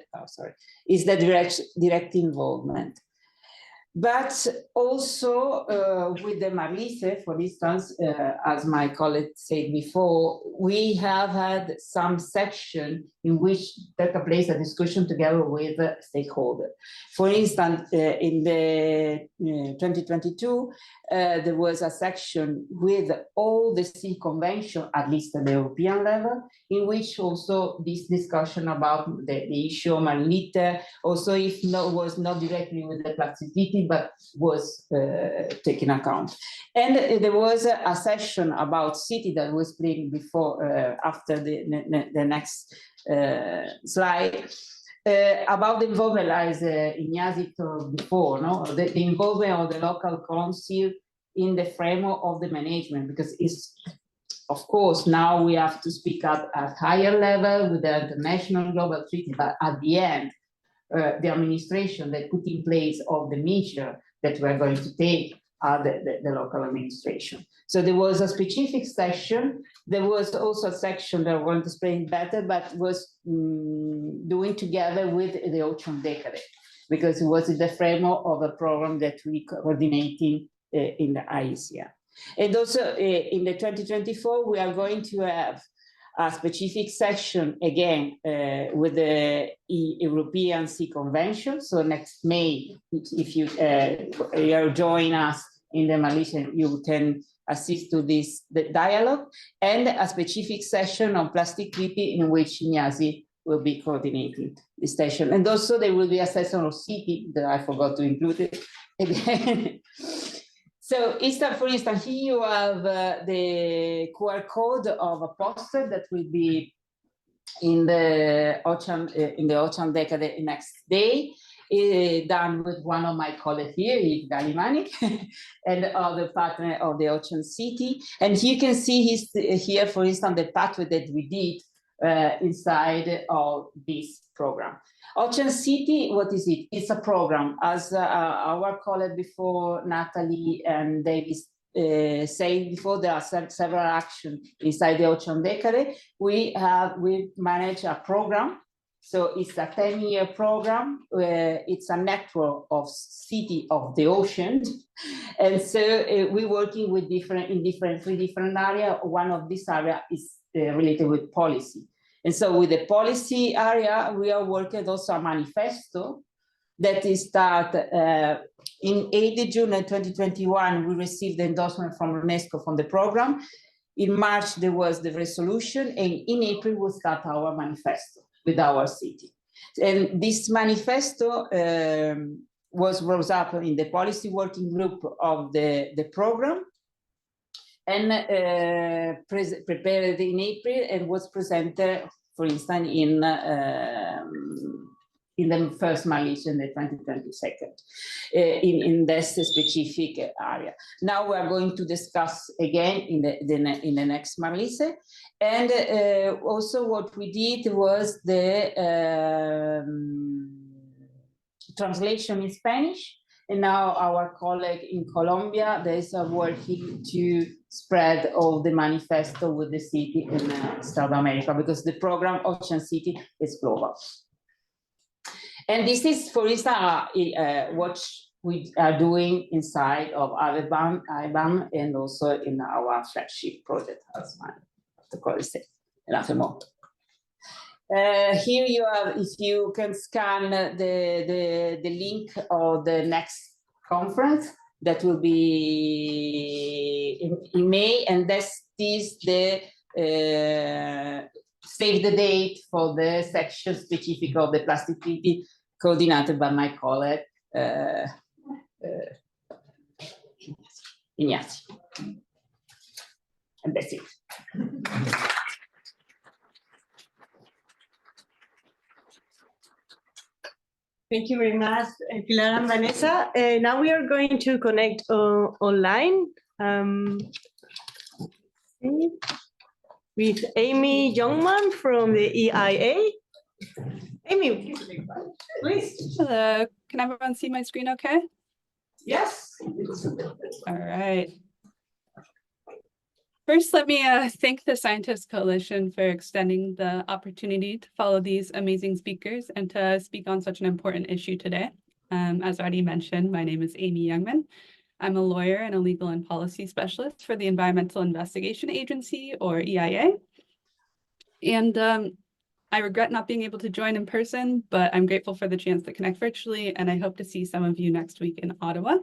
direct involvement. But also with the MARLISE, for instance, as my colleague said before, we have had some section in which take place a discussion together with stakeholders. For instance, in the 2022, there was a section with all the sea convention, at least at the European level, in which also this discussion about the issue of marine litter, also if was not directly with the plasticity, but was taken account. And there was a session about city that was playing before, after the next slide, about the involvement, as Ignasi told before, no? The involvement of the local council in the framework of the management, because it's, of course, now we have to speak up at higher level with the international global treaty, but at the end, the administration that put in place all the measures that we're going to take are the local administration. So there was a specific section. There was also a section that I want to explain better, but was doing together with the Ocean Decade, because it was in the framework of a program that we coordinating in the IECA. And also in the 2024, we are going to have a specific section again with the European Sea Convention. So next May, if you join us in the Malaysian, you can assist to this dialogue, and a specific session on plastic treaty in which Ignasi will be coordinating the session. And also there will be a session of city that I forgot to include it again. So, for instance, here you have the QR code of a poster that will be in the Ocean Decade next day, done with one of my colleagues here, Yves Galimani, and other partner of the Ocean City. And you can see here, for instance, the pathway that we did inside of this program. Ocean City, what is it? It's a program. As our colleague before, Natalie and Davis, said before, there are several actions inside the Ocean Decade. We manage a program. So it's a 10-year program. It's a network of city of the ocean. And so we're working with three different areas. One of these areas is related with policy. And so with the policy area, we are working also a manifesto that is started in 8th June 2021. We received the endorsement from UNESCO from the program. In March, there was the resolution, and in April, we'll start our manifesto with our city. And this manifesto was brought up in the policy working group of the program. and prepared in April and was presented, for instance, in the first Malaysia in the 2022 in this specific area. Now we are going to discuss again in the next Malaysia, and also what we did was the translation in Spanish. And now our colleague in Colombia, they are working to spread all the manifesto with the city in South America, because the program Ocean City is global. And this is, for instance, what we are doing inside of IBAN and also in our flagship project as well, the Coliseo. Here you have, if you can scan the link of the next conference that will be in May, and this is the save the date for the section specific of the plastic treaty coordinated by my colleague Ignacio. And that's it. Thank you very much, Pilar and Vanessa. Now we are going to connect online with Amy Youngman from the EIA. Amy, please. Hello, can everyone see my screen okay? Yes. All right. First, let me thank the Scientist Coalition for extending the opportunity to follow these amazing speakers and to speak on such an important issue today. As already mentioned, my name is Amy Youngman. I'm a lawyer and a legal and policy specialist for the Environmental Investigation Agency, or EIA. And I regret not being able to join in person, but I'm grateful for the chance to connect virtually, and I hope to see some of you next week in Ottawa.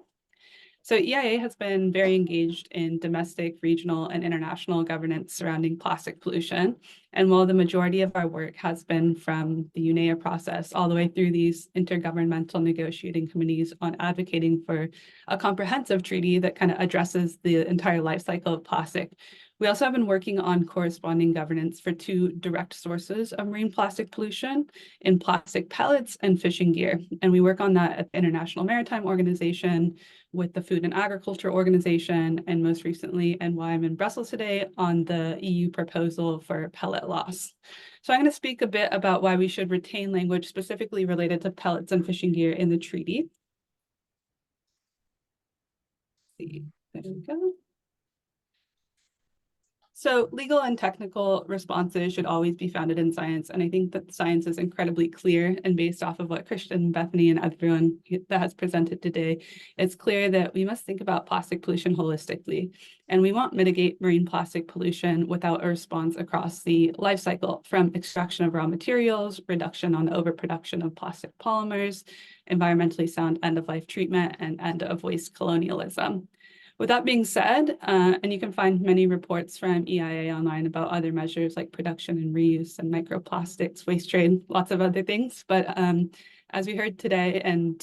So EIA has been very engaged in domestic, regional, and international governance surrounding plastic pollution. And while the majority of our work has been from the UNEA process all the way through these intergovernmental negotiating committees on advocating for a comprehensive treaty that kind of addresses the entire life cycle of plastic, we also have been working on corresponding governance for two direct sources of marine plastic pollution in plastic pellets and fishing gear. And we work on that at the International Maritime Organization, with the Food and Agriculture Organization, and most recently, and why I'm in Brussels today, on the EU proposal for pellet loss. So I'm going to speak a bit about why we should retain language specifically related to pellets and fishing gear in the treaty. There we go. So legal and technical responses should always be founded in science. And I think that science is incredibly clear, and based off of what Christian, Bethany, and everyone that has presented today, it's clear that we must think about plastic pollution holistically. And we won't mitigate marine plastic pollution without a response across the life cycle, from extraction of raw materials, reduction on the overproduction of plastic polymers, environmentally sound end-of-life treatment, and end-of-waste colonialism. With that being said, and you can find many reports from EIA online about other measures like production and reuse and microplastics, waste trade, lots of other things. But as we heard today, and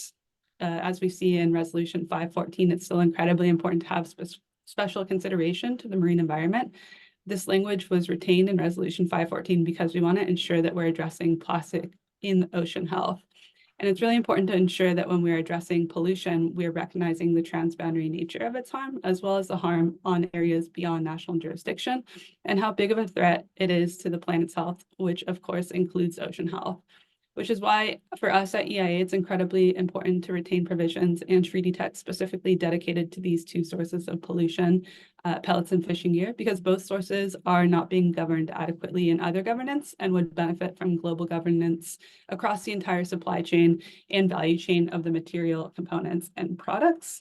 as we see in Resolution 514, it's still incredibly important to have special consideration to the marine environment. This language was retained in Resolution 514 because we want to ensure that we're addressing plastic in ocean health. And it's really important to ensure that when we're addressing pollution, we're recognizing the transboundary nature of its harm, as well as the harm on areas beyond national jurisdiction, and how big of a threat it is to the planet's health, which of course includes ocean health. Which is why for us at EIA, it's incredibly important to retain provisions and treaty text specifically dedicated to these two sources of pollution, pellets and fishing gear, because both sources are not being governed adequately in other governance and would benefit from global governance across the entire supply chain and value chain of the material components and products.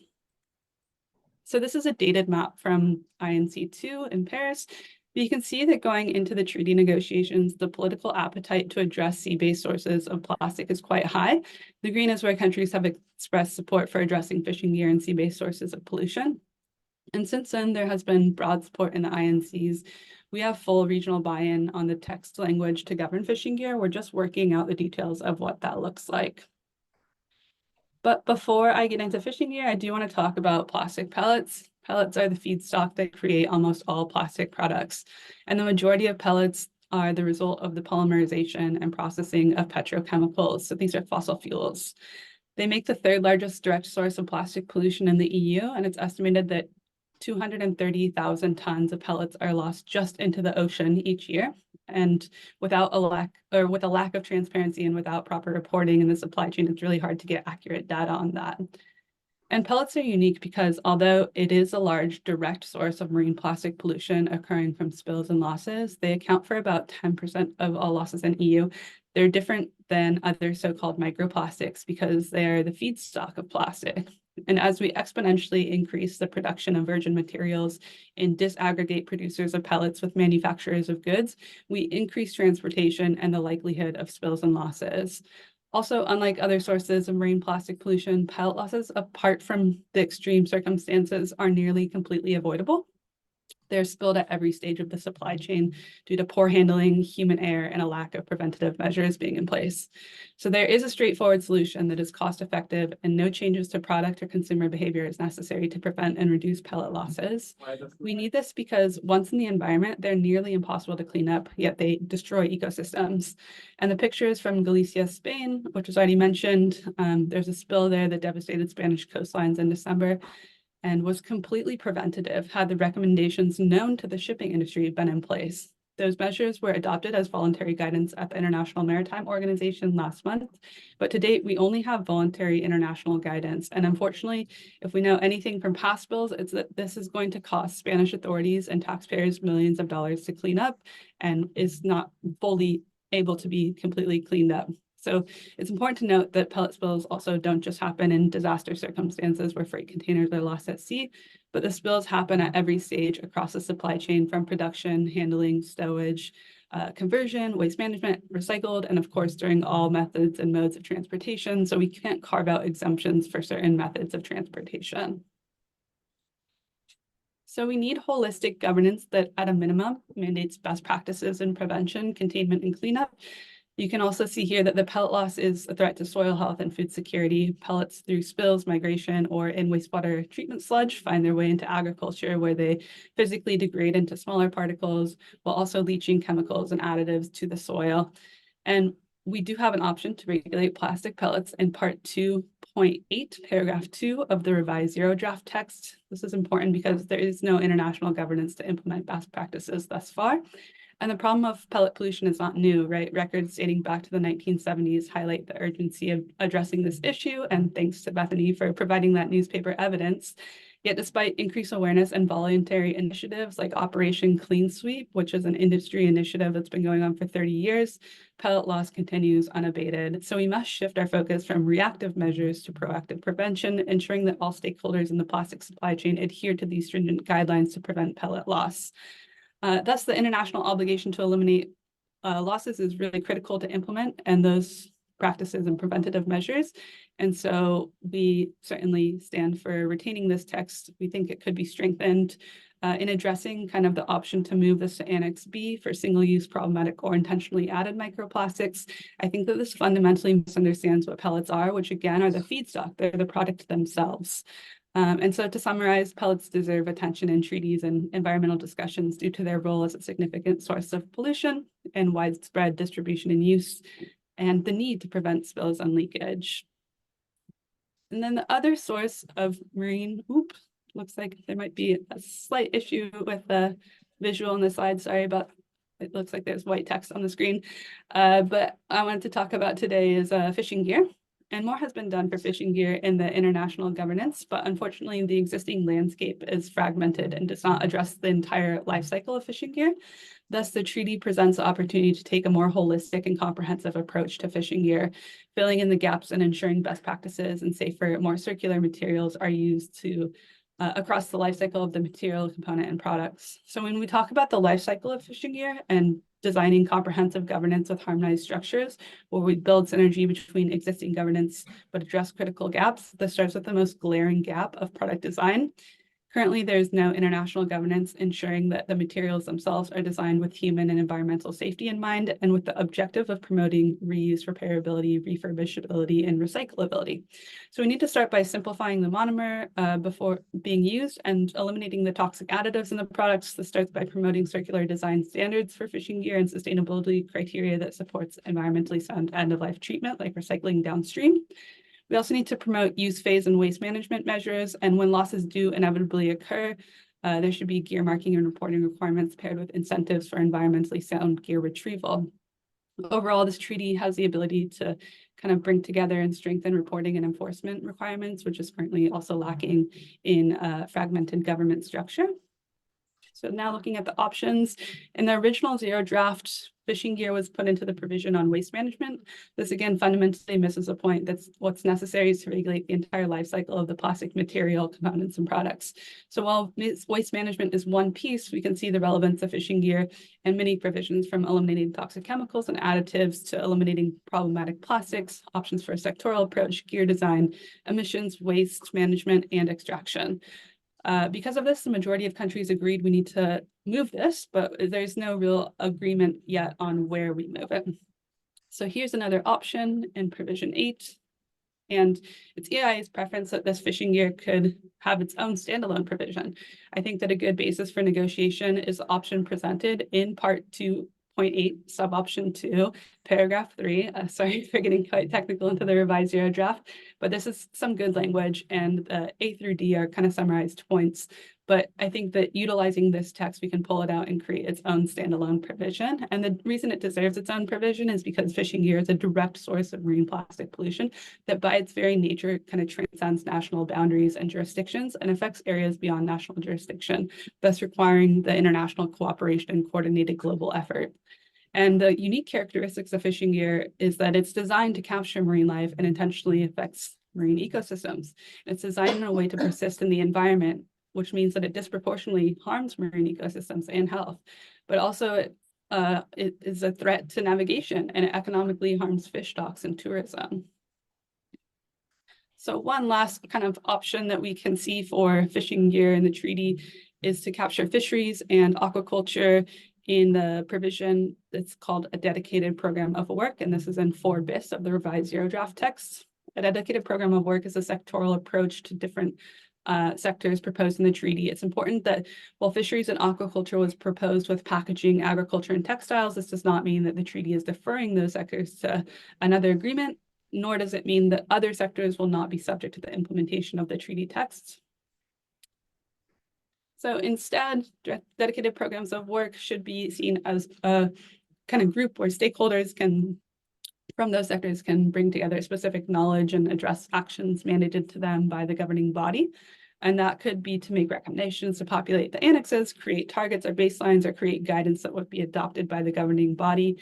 So this is a dated map from INC2 in Paris. You can see that going into the treaty negotiations, the political appetite to address sea-based sources of plastic is quite high. The green is where countries have expressed support for addressing fishing gear and sea-based sources of pollution. And since then, there has been broad support in the INCs. We have full regional buy-in on the text language to govern fishing gear. We're just working out the details of what that looks like. But before I get into fishing gear, I do want to talk about plastic pellets. Pellets are the feedstock that create almost all plastic products, and the majority of pellets are the result of the polymerization and processing of petrochemicals. So these are fossil fuels. They make the third largest direct source of plastic pollution in the EU, and it's estimated that 230,000 tons of pellets are lost just into the ocean each year. And with a lack of transparency and without proper reporting in the supply chain, it's really hard to get accurate data on that. And pellets are unique because although it is a large direct source of marine plastic pollution occurring from spills and losses, they account for about 10% of all losses in EU. They're different than other so-called microplastics because they're the feedstock of plastic. And as we exponentially increase the production of virgin materials and disaggregate producers of pellets with manufacturers of goods, we increase transportation and the likelihood of spills and losses. Also, unlike other sources of marine plastic pollution, pellet losses, apart from the extreme circumstances, are nearly completely avoidable. They're spilled at every stage of the supply chain due to poor handling, human error, and a lack of preventative measures being in place. So there is a straightforward solution that is cost-effective, and no changes to product or consumer behavior is necessary to prevent and reduce pellet losses. We need this because once in the environment, they're nearly impossible to clean up, yet they destroy ecosystems. And the pictures from Galicia, Spain, which was already mentioned, there's a spill there that devastated Spanish coastlines in December, and was completely preventative had the recommendations known to the shipping industry been in place. Those measures were adopted as voluntary guidance at the International Maritime Organization last month, but to date, we only have voluntary international guidance. And unfortunately, if we know anything from past spills, it's that this is going to cost Spanish authorities and taxpayers millions of dollars to clean up and is not fully able to be completely cleaned up. So it's important to note that pellet spills also don't just happen in disaster circumstances where freight containers are lost at sea, but the spills happen at every stage across the supply chain, from production, handling, stowage, conversion, waste management, recycled, and of course during all methods and modes of transportation. So we can't carve out exemptions for certain methods of transportation. So we need holistic governance that at a minimum mandates best practices in prevention, containment, and cleanup. You can also see here that the pellet loss is a threat to soil health and food security. Pellets through spills, migration, or in wastewater treatment sludge find their way into agriculture where they physically degrade into smaller particles while also leaching chemicals and additives to the soil. And we do have an option to regulate plastic pellets in part 2.8, paragraph 2 of the revised Zero draft text. This is important because there is no international governance to implement best practices thus far. And the problem of pellet pollution is not new, right? Records dating back to the 1970s highlight the urgency of addressing this issue, and thanks to Bethany for providing that newspaper evidence. Yet despite increased awareness and voluntary initiatives like Operation Clean Sweep, which is an industry initiative that's been going on for 30 years, pellet loss continues unabated. So we must shift our focus from reactive measures to proactive prevention, ensuring that all stakeholders in the plastic supply chain adhere to these stringent guidelines to prevent pellet loss. Thus, the international obligation to eliminate losses is really critical to implement, and those practices and preventative measures. And so we certainly stand for retaining this text. We think it could be strengthened in addressing kind of the option to move this to Annex B for single-use problematic or intentionally added microplastics. I think that this fundamentally misunderstands what pellets are, which again are the feedstock. They're the product themselves. And so to summarize, pellets deserve attention in treaties and environmental discussions due to their role as a significant source of pollution and widespread distribution and use, and the need to prevent spills and leakage. And then the other source of marine, looks like there might be a slight issue with the visual on the slide, sorry about it looks like there's white text on the screen. But I wanted to talk about today is fishing gear. And more has been done for fishing gear in the international governance, but unfortunately the existing landscape is fragmented and does not address the entire life cycle of fishing gear. Thus, the treaty presents the opportunity to take a more holistic and comprehensive approach to fishing gear, filling in the gaps and ensuring best practices and safer, more circular materials are used to across the life cycle of the material, component, and products. So when we talk about the life cycle of fishing gear and designing comprehensive governance with harmonized structures, where we build synergy between existing governance but address critical gaps, this starts with the most glaring gap of product design. Currently, there's no international governance ensuring that the materials themselves are designed with human and environmental safety in mind and with the objective of promoting reuse, repairability, refurbishability, and recyclability. So we need to start by simplifying the monomer before being used and eliminating the toxic additives in the products. This starts by promoting circular design standards for fishing gear and sustainability criteria that supports environmentally sound end-of-life treatment like recycling downstream. We also need to promote use phase and waste management measures, and when losses do inevitably occur, there should be gear marking and reporting requirements paired with incentives for environmentally sound gear retrieval. Overall, this treaty has the ability to kind of bring together and strengthen reporting and enforcement requirements, which is currently also lacking in fragmented government structure. So now looking at the options, in the original zero draft, fishing gear was put into the provision on waste management. This again fundamentally misses a point that's what's necessary to regulate the entire life cycle of the plastic material, components, and products. So while waste management is one piece, we can see the relevance of fishing gear and many provisions from eliminating toxic chemicals and additives to eliminating problematic plastics, options for a sectoral approach, gear design, emissions, waste management, and extraction. Because of this, the majority of countries agreed we need to move this, but there's no real agreement yet on where we move it. So here's another option in provision 8. And it's EIA's preference that this fishing gear could have its own standalone provision. I think that a good basis for negotiation is the option presented in part 2.8, sub-option 2, paragraph 3. Sorry for getting quite technical into the revised zero draft, but this is some good language, and A through D are kind of summarized points. But I think that utilizing this text, we can pull it out and create its own standalone provision. And the reason it deserves its own provision is because fishing gear is a direct source of marine plastic pollution that by its very nature kind of transcends national boundaries and jurisdictions and affects areas beyond national jurisdiction, thus requiring the international cooperation and coordinated global effort. And the unique characteristics of fishing gear is that it's designed to capture marine life and intentionally affects marine ecosystems. It's designed in a way to persist in the environment, which means that it disproportionately harms marine ecosystems and health, but also it is a threat to navigation, and it economically harms fish stocks and tourism. So one last kind of option that we can see for fishing gear in the treaty is to capture fisheries and aquaculture in the provision that's called a dedicated program of work, and this is in 4 bis of the revised zero draft text. A dedicated program of work is a sectoral approach to different sectors proposed in the treaty. It's important that while fisheries and aquaculture was proposed with packaging, agriculture, and textiles, this does not mean that the treaty is deferring those sectors to another agreement, nor does it mean that other sectors will not be subject to the implementation of the treaty texts. So instead, dedicated programs of work should be seen as a kind of group where stakeholders from those sectors can bring together specific knowledge and address actions mandated to them by the governing body. And that could be to make recommendations to populate the annexes, create targets or baselines, or create guidance that would be adopted by the governing body.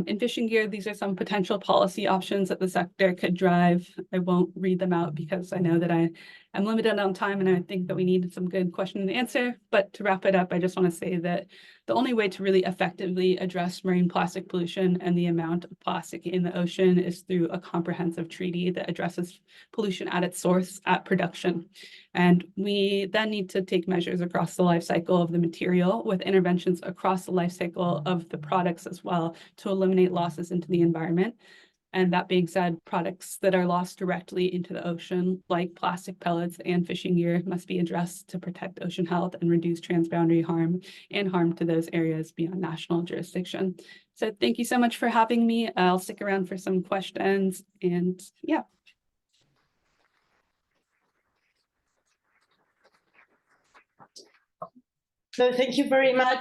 In fishing gear, these are some potential policy options that the sector could drive. I won't read them out because I know that I am limited on time and I think that we need some good question and answer. But to wrap it up, I just want to say that the only way to really effectively address marine plastic pollution and the amount of plastic in the ocean is through a comprehensive treaty that addresses pollution at its source, at production. And we then need to take measures across the life cycle of the material with interventions across the life cycle of the products as well to eliminate losses into the environment. And that being said, products that are lost directly into the ocean, like plastic pellets and fishing gear, must be addressed to protect ocean health and reduce transboundary harm and harm to those areas beyond national jurisdiction. So thank you so much for having me. I'll stick around for some questions, and yeah. So thank you very much.